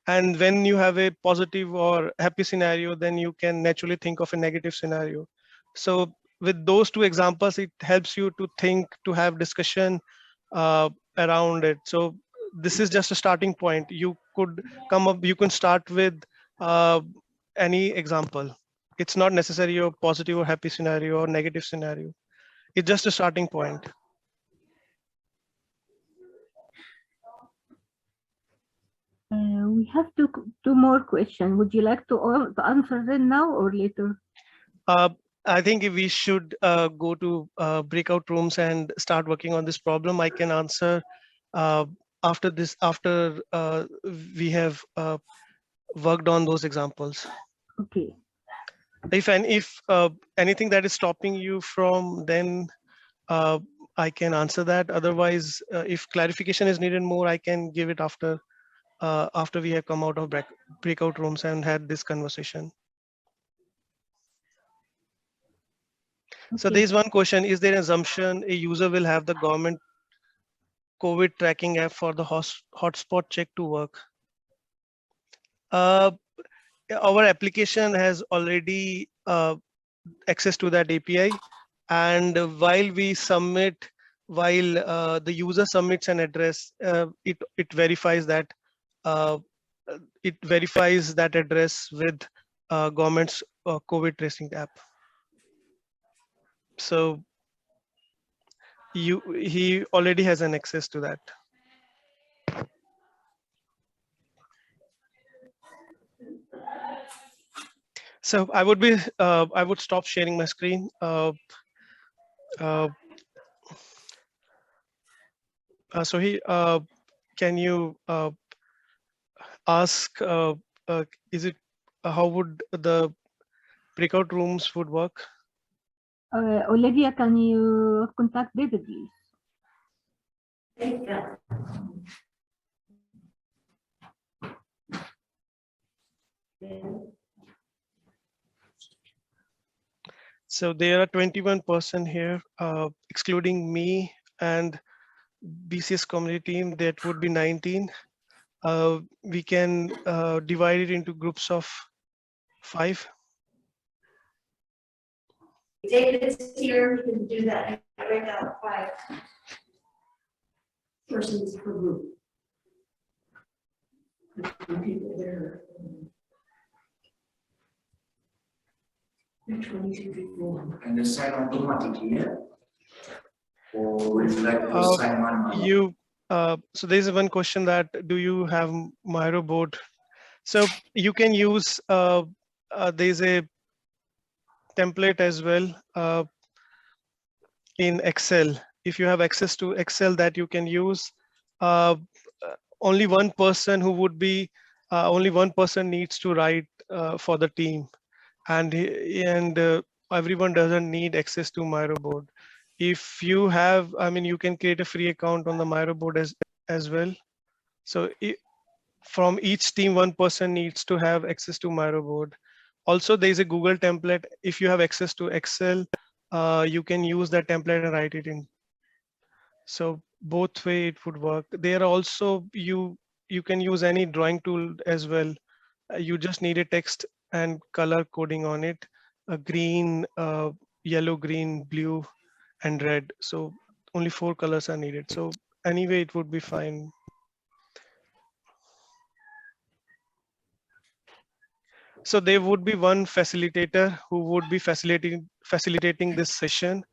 Speaker 1: And when you have a positive or happy scenario, then you can naturally think of a negative scenario. So with those two examples, it helps you to think, to have discussion around it. So this is just a starting point. You could come up, you can start with any example. It's not necessarily a positive or happy scenario or negative scenario. It's just a starting point.
Speaker 2: We have two more questions. Would you like to answer them now or later?
Speaker 1: I think if we should go to breakout rooms and start working on this problem. I can answer after this, after we have worked on those examples.
Speaker 2: Okay.
Speaker 1: If anything that is stopping you from, then I can answer that. Otherwise, if clarification is needed more, I can give it after we have come out of breakout rooms and had this conversation. Okay. So there is one question: is there an assumption a user will have the government COVID tracking app for the hotspot check to work? Our application has already access to that API, and while we submit, the user submits an address, it verifies that address with government's COVID tracing app. So he already has an access to that. So I would stop sharing my screen. So can you ask, how would the breakout rooms would work?
Speaker 2: Olivia, can you contact David, please?
Speaker 6: Yeah.
Speaker 1: So there are 21% here, excluding me and BCS community team, that would be 19. We can divide it into groups of 5.
Speaker 6: David is here, we can do that. Break out 5 persons per group. People there. 22 people.
Speaker 8: And the sign automatically, yeah? Or would you like to sign manually?
Speaker 1: So there's one question that, do you have Miro board? So you can use, there's a template as well in Excel. If you have access to Excel that you can use, only one person who would be, only one person needs to write for the team. And everyone doesn't need access to Miro board. If you have, you can create a free account on the Miro board as well. So from each team, one person needs to have access to Miro board. Also, there is a Google template. If you have access to Excel, you can use that template and write it in. So both way it would work. There are also, you can use any drawing tool as well. You just need a text and color coding on it, green, yellow, green, blue, and red. So only 4 colors are needed. So anyway, it would be fine. So there would be one facilitator who would be facilitating this session.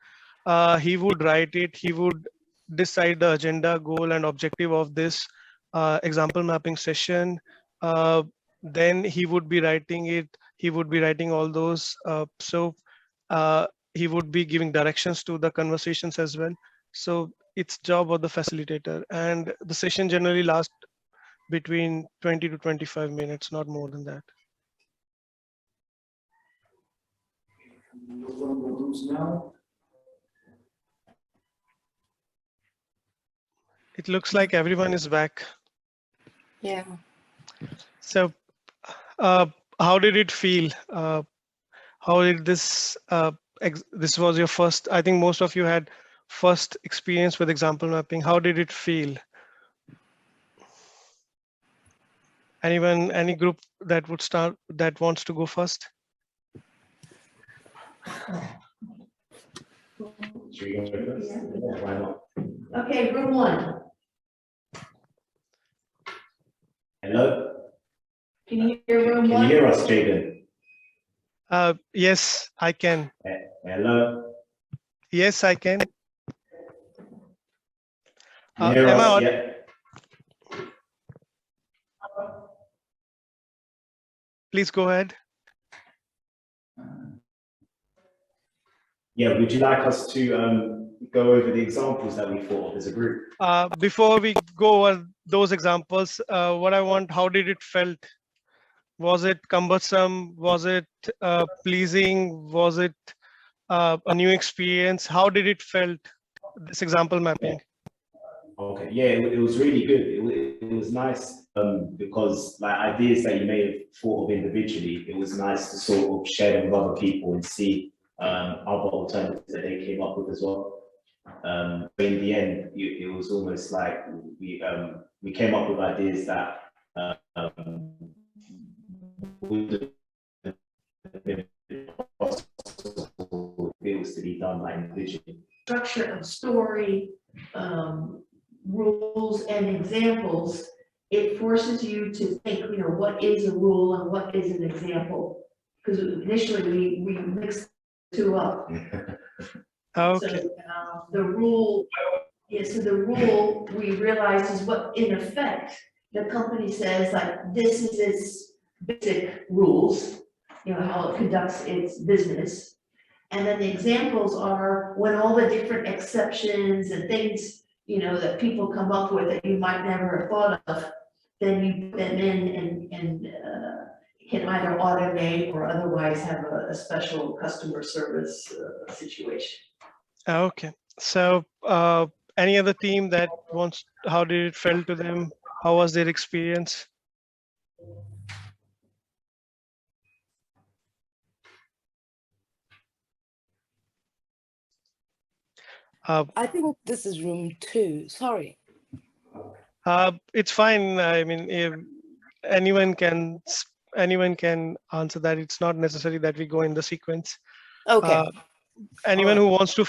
Speaker 1: He would write it. He would decide the agenda, goal, and objective of this example mapping session. then he would be writing it. He would be writing all those. He would be giving directions to the conversations as well. So it's job of the facilitator, and the session generally lasts between 20 to 25 minutes, not more than that. It looks like everyone is back.
Speaker 4: Yeah.
Speaker 1: So how did it feel? How did this, this was your first, I think most of you had first experience with example mapping. How did it feel? Anyone, any group that would start, that wants to go first?
Speaker 6: Okay, room one.
Speaker 7: Hello?
Speaker 6: Can you hear room
Speaker 7: Can
Speaker 6: one?
Speaker 7: you hear us, Jagan?
Speaker 1: Yes, I can.
Speaker 7: Hello?
Speaker 1: Yes, I can.
Speaker 7: Can you hear us? Yeah.
Speaker 1: Please go ahead.
Speaker 7: Yeah, would you like us to go over the examples that we thought of as a group?
Speaker 1: Before we go over those examples, what I want, how did it felt? Was it cumbersome? Was it pleasing? Was it a new experience? How did it felt, this example mapping?
Speaker 7: Okay, yeah, it was really good. It was nice because like ideas that you may have thought of individually, it was nice to sort of share them with other people and see other alternatives that they came up with as well. In the end, it was almost like we came up with ideas that would have been possible if it was to be done like individually.
Speaker 6: Structure of story, rules and examples, it forces you to think, you know, what is a rule and what is an example? Because initially we mixed the two up.
Speaker 1: Okay.
Speaker 6: So the rule, so the rule we realize is what in effect the company says, like this is its basic rules, you know, how it conducts its business. And then the examples are when all the different exceptions and things, you know, that people come up with that you might never have thought of, then you put them in and can either automate or otherwise have a special customer service situation.
Speaker 1: Okay. So any other team that wants, how did it feel to them? How was their experience?
Speaker 4: I think this is room 2. Sorry.
Speaker 1: It's fine. I mean, if anyone can answer that. It's not necessary that we go in the sequence.
Speaker 4: Okay.
Speaker 1: Anyone who wants to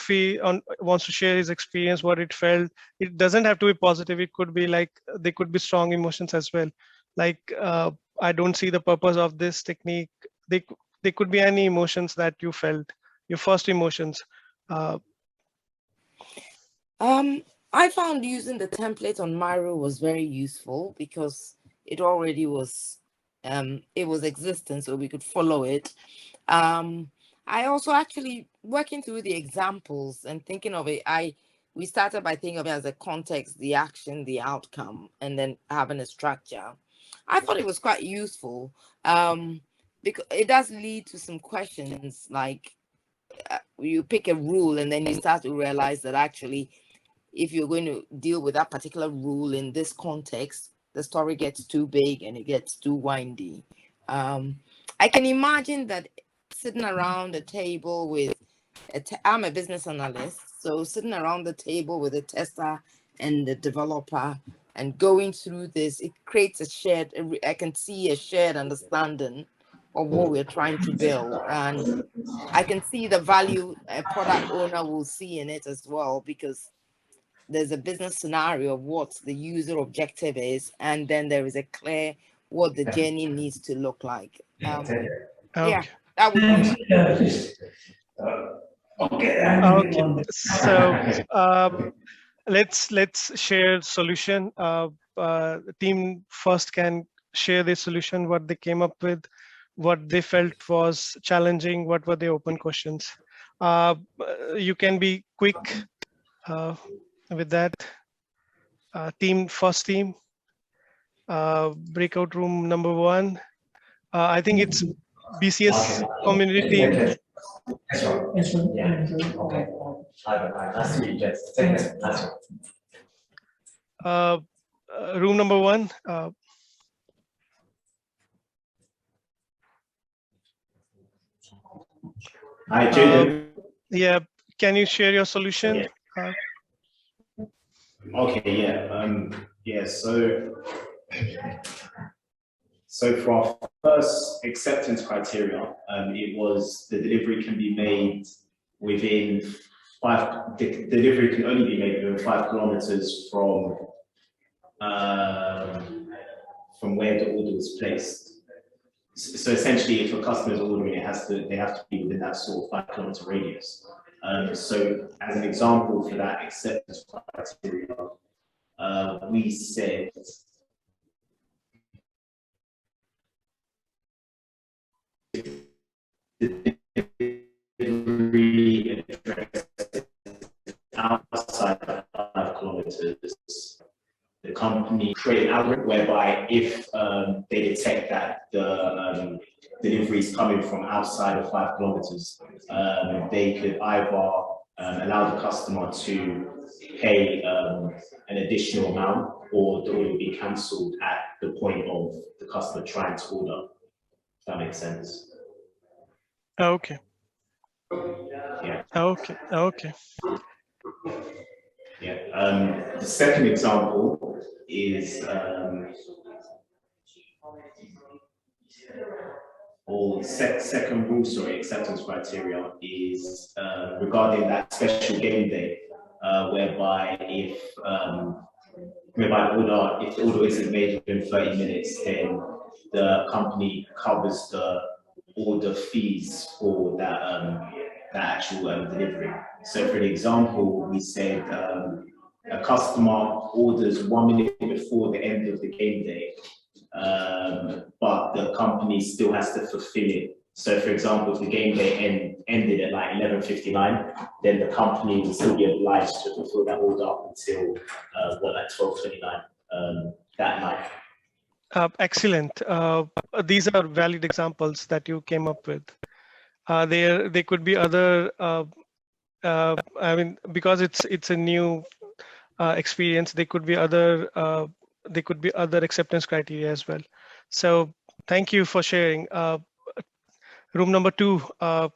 Speaker 1: wants to share his experience, what it felt. It doesn't have to be positive. It could be like, there could be strong emotions as well. Like, I don't see the purpose of this technique. They could be any emotions that you felt, your first emotions.
Speaker 4: I found using the template on Miro was very useful because it already was, it was existent, so we could follow it. I also actually working through the examples and thinking of it, we started by thinking of it as a context, the action, the outcome, and then having a structure. I thought it was quite useful because it does lead to some questions like you pick a rule and then you start to realize that actually, if you're going to deal with that particular rule in this context, the story gets too big and it gets too windy. I can imagine that sitting around a table with, I'm a business analyst, so sitting around the table with a tester and the developer and going through this, it creates a shared, I can see a shared understanding of what we're trying to build. And I can see the value a product owner will see in it as well, because there's a business scenario of what the user objective is, and then there is a clear what the journey needs to look like.
Speaker 1: Okay.
Speaker 4: Yeah, that would be.
Speaker 1: Okay. So let's share solution. Team first can share their solution, what they came up with, what they felt was challenging, what were the open questions. You can be quick with that. First team, breakout room number 1. I think it's BCS community team.
Speaker 8: Okay. Yeah. Okay. Nice to meet you, Jess. Take care. Nice one.
Speaker 1: Room number 1.
Speaker 7: Hi, Jaden.
Speaker 1: Yeah, can you share your solution?
Speaker 7: Okay, yeah. So for our first acceptance criteria, it was the delivery can be made within delivery can only be made within 5 kilometers from where the order was placed. So essentially, if a customer is ordering, they have to be within that sort of 5 kilometer radius. So as an example for that acceptance criteria, we said the delivery address outside of 5 kilometers. The company create an algorithm whereby if they detect that the delivery is coming from outside of 5 kilometers, they could either allow the customer to pay an additional amount, or the order will be cancelled at the point of the customer trying to order. If that makes sense.
Speaker 1: Okay.
Speaker 7: Yeah.
Speaker 1: Okay.
Speaker 7: Yeah. The second example is second rule, acceptance criteria is regarding that special game day, whereby if the order isn't made within 30 minutes, then the company covers the order fees for that actual delivery. So for an example, we said a customer orders 1 minute before the end of the game day, but the company still has to fulfill it. So for example, if the game day ended at like 11:59, then the company will still be obliged to fulfill that order up until like 12:29 that night.
Speaker 1: Excellent. These are valid examples that you came up with. There could be other. I mean, because it's a new experience, there could be other acceptance criteria as well. So thank you for sharing. Room number 2,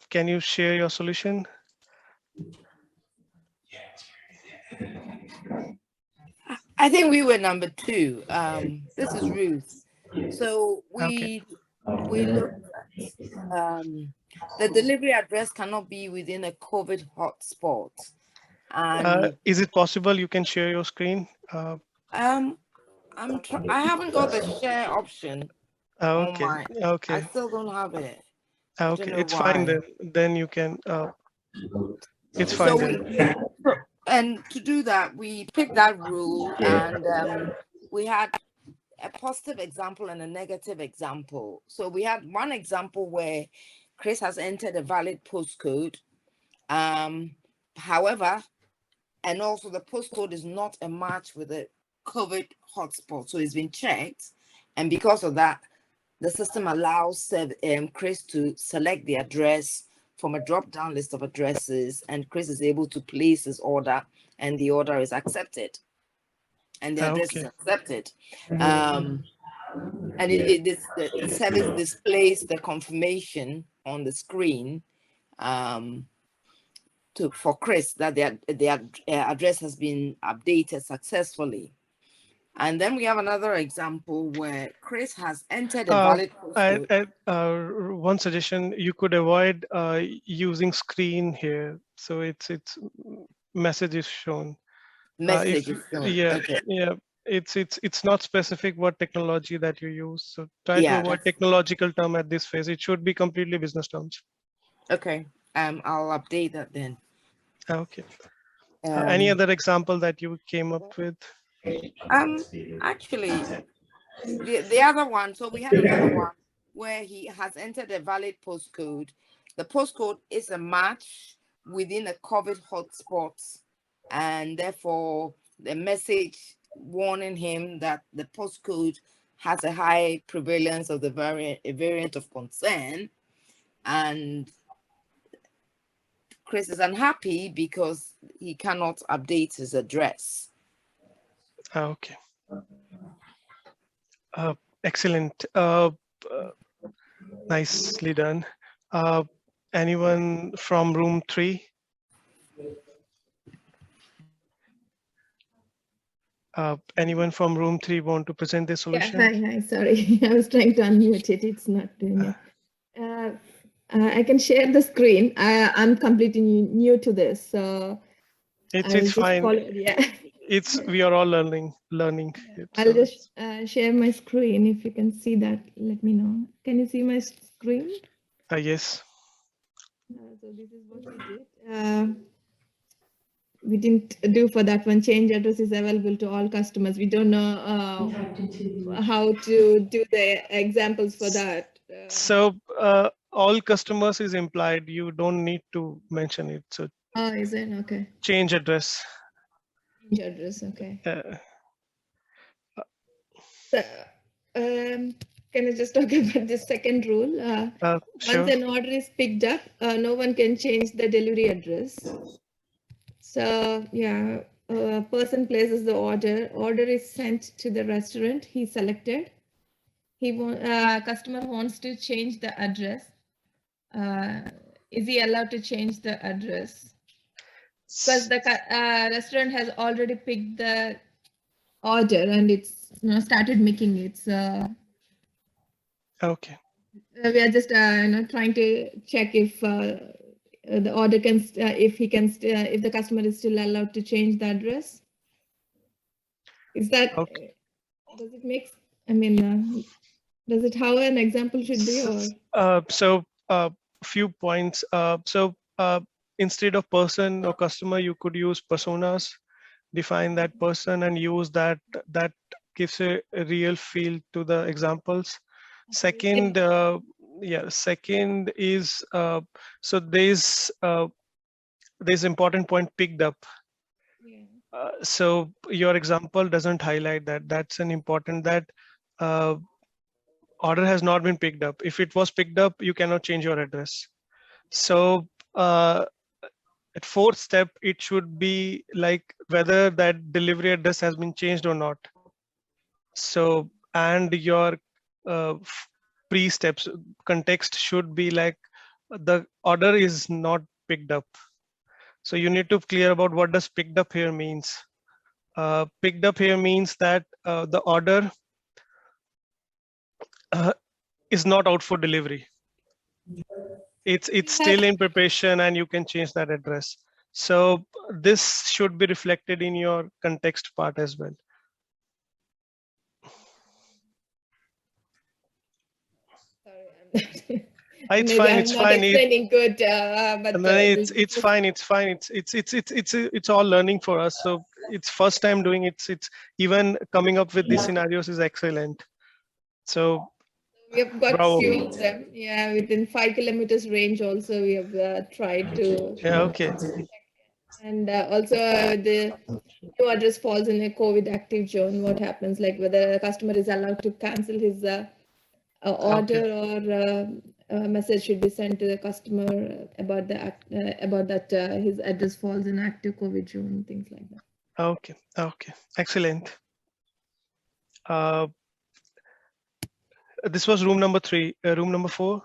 Speaker 1: can you share your solution?
Speaker 4: I think we were number 2. This is Ruth. So we looked at the delivery address cannot be within a COVID hotspot. And
Speaker 1: is it possible you can share your screen?
Speaker 4: I haven't got the share option.
Speaker 1: Okay.
Speaker 4: I still don't have it.
Speaker 1: Okay, it's fine then. Then you can. It's fine then.
Speaker 4: And to do that, we picked that rule, and we had a positive example and a negative example. So we had one example where Chris has entered a valid postcode. However, and also the postcode is not a match with the COVID hotspot. So it's been checked. And because of that, the system allows Chris to select the address from a drop-down list of addresses, and Chris is able to place his order, and the order is accepted. And the address is accepted. And the service displays the confirmation on the screen for Chris that the address has been updated successfusly. And then we have another example where Chris has entered a valid postcode.
Speaker 1: One suggestion: you could avoid using screen here, so it's message is shown.
Speaker 4: Message is shown.
Speaker 1: Yeah,
Speaker 4: okay.
Speaker 1: Yeah. It's not specific what technology that you use, so try to avoid technological term at this phase. It should be completely business terms.
Speaker 4: Okay. I'll update that then.
Speaker 1: Okay. Any other example that you came up with?
Speaker 4: Actually, the other one, so we have another one where he has entered a valid postcode. The postcode is a match within a COVID hotspot, and therefore the message warning him that the postcode has a high prevalence of the variant of concern, and Chris is unhappy because he cannot update his address.
Speaker 1: Okay. Excellent. Nicely done. Anyone from room 3? Anyone from room 3 want to present the solution?
Speaker 9: Yeah, hi, sorry. I was trying to unmute it. It's not doing it. I can share the screen. I'm completely new to this, so
Speaker 1: it's fine.
Speaker 9: Yeah.
Speaker 1: We are all learning it,
Speaker 9: I'll
Speaker 1: so
Speaker 9: just share my screen. If you can see that, let me know. Can you see my screen?
Speaker 1: yes.
Speaker 9: So this is what we did. We didn't do for that one. Change address is available to all customers. We don't know how to do the examples for that.
Speaker 1: So all customers is implied. You don't need to mention it. So
Speaker 9: is it? Okay.
Speaker 1: change address.
Speaker 9: Change address, okay.
Speaker 1: So,
Speaker 9: can I just talk about the second rule?
Speaker 1: sure.
Speaker 9: Once an order is picked up, no one can change the delivery address. So yeah, a person places the order. Order is sent to the restaurant he selected. Customer wants to change the address. Is he allowed to change the address? Because the restaurant has already picked the order and it's started making it. So
Speaker 1: okay.
Speaker 9: We are just trying to check if the order can, if the customer is still allowed to change the address. Is that,
Speaker 1: okay.
Speaker 9: Does it make, I mean, does it how an example should be? Or?
Speaker 1: So few points. Instead of person or customer, you could use personas, define that person and use that gives a real feel to the examples. Second, second is so there's important point picked up. So your example doesn't highlight that. That's an important that order has not been picked up. If it was picked up, you cannot change your address. So at fourth step, it should be like whether that delivery address has been changed or not. So, and your pre-steps context should be like the order is not picked up. So you need to clear about what does picked up here means. Picked up here means that the order is not out for delivery. It's still in preparation and you can change that address. So this should be reflected in your context part as well.
Speaker 9: Sorry,
Speaker 1: it's fine. It's fine.
Speaker 9: Explaining good, but
Speaker 1: it's fine. It's fine. It's all learning for us. So it's first time doing it. It's even coming up with these scenarios is excellent. So
Speaker 9: we have got few of them. Yeah, within 5 kilometers range also we have tried to.
Speaker 1: Yeah, okay.
Speaker 9: And also the new address falls in a COVID active zone. What happens, like whether a customer is allowed to cancel his order or a message should be sent to the customer about that his address falls in active COVID zone, things like that.
Speaker 1: Okay, okay, excellent. This was room number 3. Room number 4.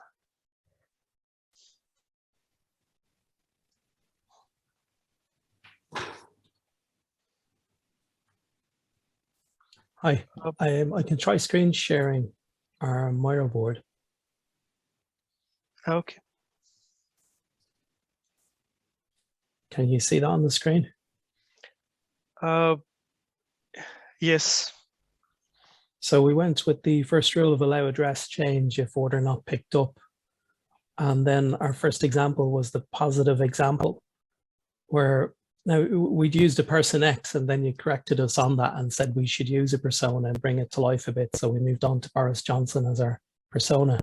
Speaker 10: Hi, I can try screen sharing our Miro board.
Speaker 1: Okay.
Speaker 10: Can you see that on the screen?
Speaker 1: Yes.
Speaker 10: So we went with the first rule of allow address change if order not picked up. And then our first example was the positive example, where Now, we'd used a person X, and then you corrected us on that and said we should use a persona and bring it to life a bit. So we moved on to Boris Johnson as our persona.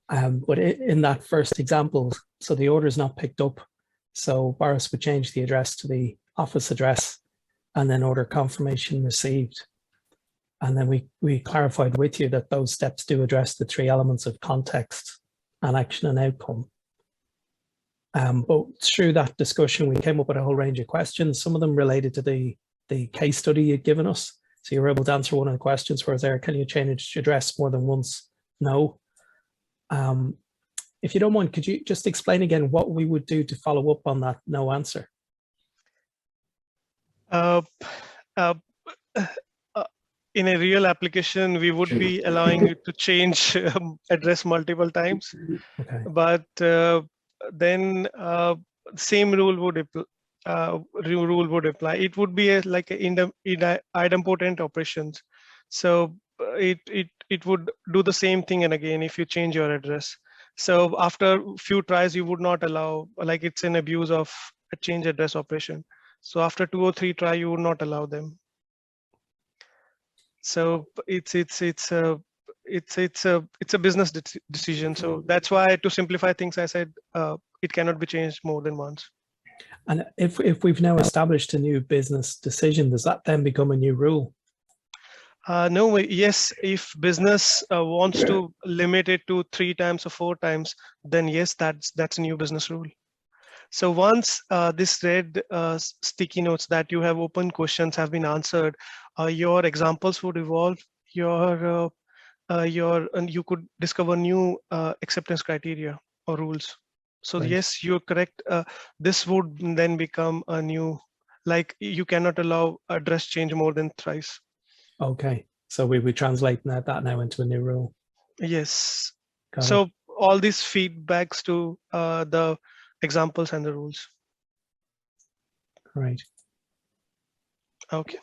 Speaker 10: But in that first example, so the order is not picked up. So Boris would change the address to the office address, and then order confirmation received. And then we clarified with you that those steps do address the 3 elements of context and action and outcome. But through that discussion, we came up with a whole range of questions. Some of them related to the case study you'd given us. So you were able to answer one of the questions, whereas there, can you change address more than once? No. If you don't mind, could you just explain again what we would do to follow up on that no answer?
Speaker 1: In a real application, we would be allowing you to change address multiple times.
Speaker 10: Okay.
Speaker 1: But then same rule would apply. It would be like an idempotent operations. So it would do the same thing and again if you change your address. So after a few tries, you would not allow, like it's an abuse of a change address operation. So after 2 or 3 try, you would not allow them. So it's a business decision. So that's why, to simplify things, I said it cannot be changed more than once.
Speaker 10: And if we've now established a new business decision, does that then become a new rule?
Speaker 1: No, yes, if business wants to limit it to 3 times or 4 times, then yes, that's a new business rule. So once this red sticky notes that you have open questions have been answered, your examples would evolve. And you could discover new acceptance criteria or rules. So
Speaker 10: Right.
Speaker 1: yes, you're correct. This would then become a new, like you cannot allow address change more than thrice.
Speaker 10: Okay, so we would translate that now into a new rule.
Speaker 1: Yes.
Speaker 10: Got
Speaker 1: So
Speaker 10: it.
Speaker 1: all these feedbacks to the examples and the rules.
Speaker 10: Great.
Speaker 1: Okay.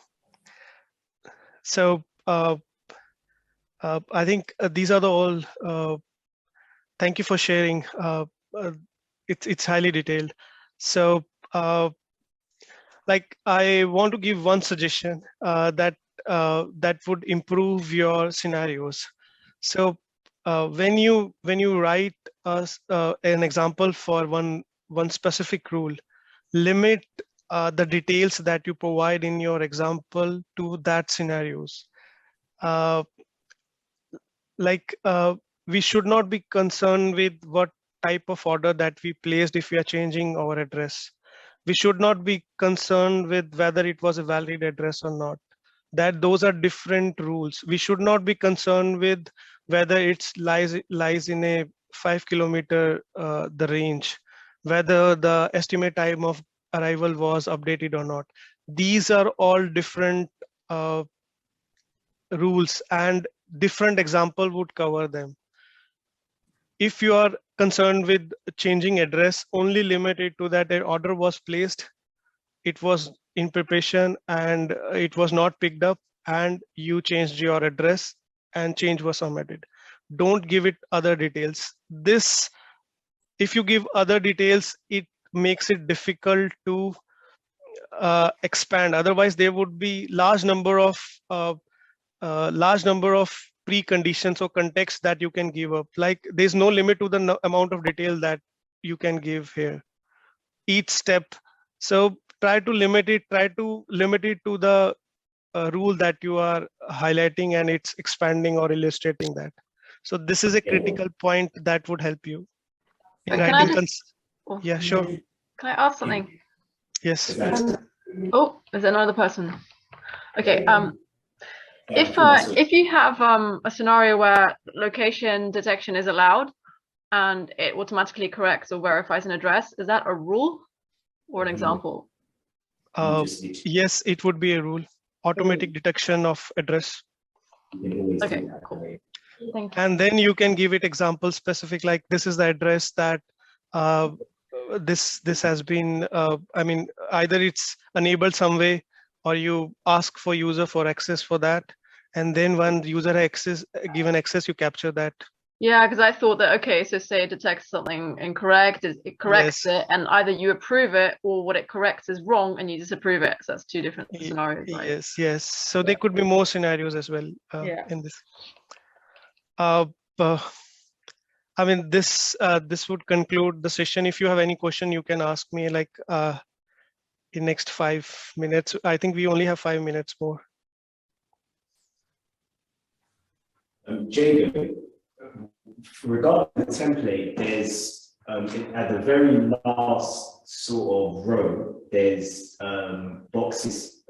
Speaker 1: So I think these are the all. Thank you for sharing. It's highly detailed. So like I want to give one suggestion that would improve your scenarios. So when you write an example for one specific rule, limit the details that you provide in your example to that scenarios. We should not be concerned with what type of order that we placed if we are changing our address. We should not be concerned with whether it was a valid address or not. Those are different rules. We should not be concerned with whether it lies in a 5 kilometer the range, whether the estimate time of arrival was updated or not. These are all different rules, and different example would cover them. If you are concerned with changing address, only limit it to that an order was placed, it was in preparation and it was not picked up, and you changed your address and change was submitted. Don't give it other details. This, if you give other details, it makes it difficult to expand. Otherwise, there would be large number of preconditions or context that you can give up. Like there's no limit to the amount of detail that you can give here. Each step. So try to limit it to the rule that you are highlighting, and it's expanding or illustrating that. So this is a critical point that would help you. Yeah, sure.
Speaker 5: Can I ask something?
Speaker 1: Yes.
Speaker 5: Oh, is there another person? Okay. If you have a scenario where location detection is allowed and it automatically corrects or verifies an address, is that a rule or an example?
Speaker 1: Yes, it would be a rule. Automatic detection of address.
Speaker 5: Okay, cool. Thank you.
Speaker 1: And then you can give it example specific, like this is the address that this has been, I mean, either it's enabled some way or you ask for user for access for that. And then when user given access, you capture that
Speaker 5: Yeah, because I thought that, okay, so say it detects something incorrect, it corrects
Speaker 1: Yes.
Speaker 5: it, and either you approve it or what it corrects is wrong and you disapprove it. So that's two different
Speaker 1: Ye-
Speaker 5: scenarios, right?
Speaker 1: Yes, yes. So
Speaker 5: Yeah.
Speaker 1: there could be more scenarios as well
Speaker 5: Yeah.
Speaker 1: in this. Uh, I mean, this would conclude the session. If you have any question, you can ask me like in next 5 minutes. I think we only have 5 minutes more.
Speaker 7: Jacob, regarding the template, there's at the very last sort of row, there's boxes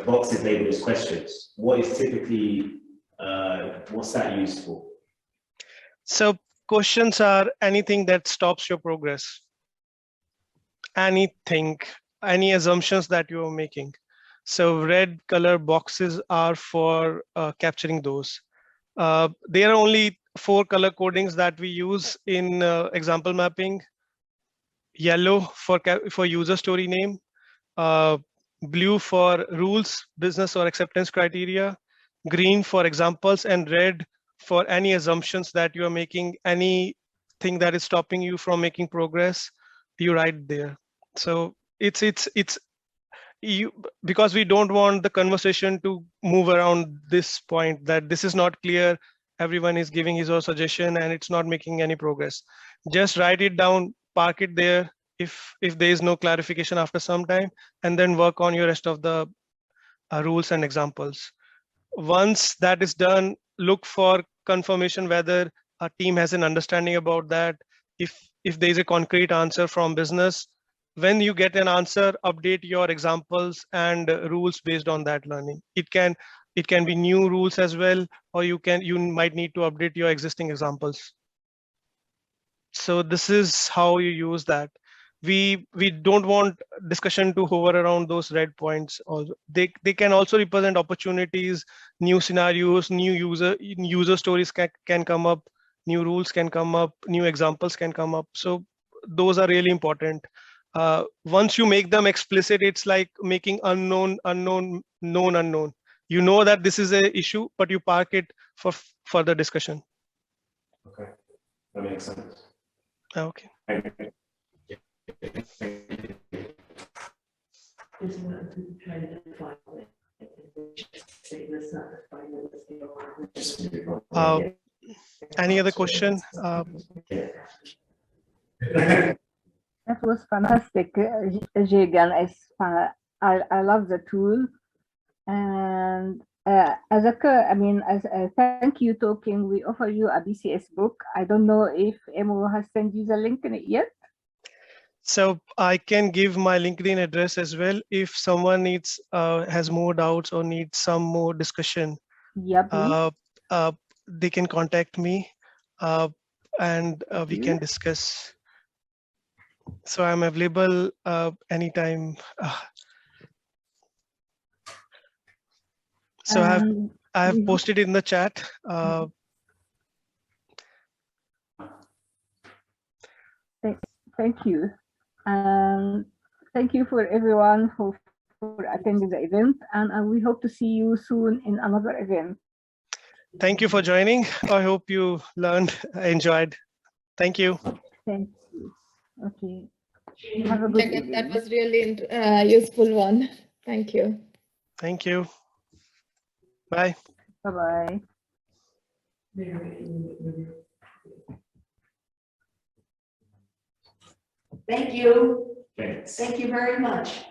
Speaker 7: boxes labeled as questions. What is typically what's that used for?
Speaker 1: So questions are anything that stops your progress. Anything, any assumptions that you are making. So red color boxes are for capturing those. There are only 4 color codings that we use in example mapping. Yellow for user story name, blue for rules, business or acceptance criteria, green for examples, and red for any assumptions that you are making, anything that is stopping you from making progress, you write there. So it's you, because we don't want the conversation to move around this point that this is not clear, everyone is giving his or suggestion and it's not making any progress. Just write it down, park it there if there is no clarification after some time, and then work on your rest of the rules and examples. Once that is done, look for confirmation whether a team has an understanding about that. If there is a concrete answer from business, when you get an answer, update your examples and rules based on that learning. It can be new rules as well, or you might need to update your existing examples. So this is how you use that. We don't want discussion to hover around those red points. Also, they can also represent opportunities, new scenarios, new user stories can come up, new rules can come up, new examples can come up. So those are really important. Once you make them explicit, it's like making unknown known. You know that this is a issue, but you park it for further discussion.
Speaker 7: Okay, that makes sense.
Speaker 1: Okay. Any other question?
Speaker 2: That was fantastic, Jagan. I love the tool, and as a thank you token, we offer you a BCS book. I don't know if Emo has sent you the link in it yet.
Speaker 1: So I can give my LinkedIn address as well if someone needs has more doubts or needs some more discussion.
Speaker 2: Yeah,
Speaker 1: they can contact me, and we can discuss. So I'm available anytime. So I have posted in the chat.
Speaker 2: Thank you. Thank you for everyone for attending the event, and we hope to see you soon in another event.
Speaker 1: Thank you for joining. I hope you learned, enjoyed. Thank you.
Speaker 2: Thank you. Okay. Have a good evening.
Speaker 9: That was really useful one. Thank you.
Speaker 1: Thank you. Bye.
Speaker 2: Bye-bye.
Speaker 6: Thank you. Thank you very much.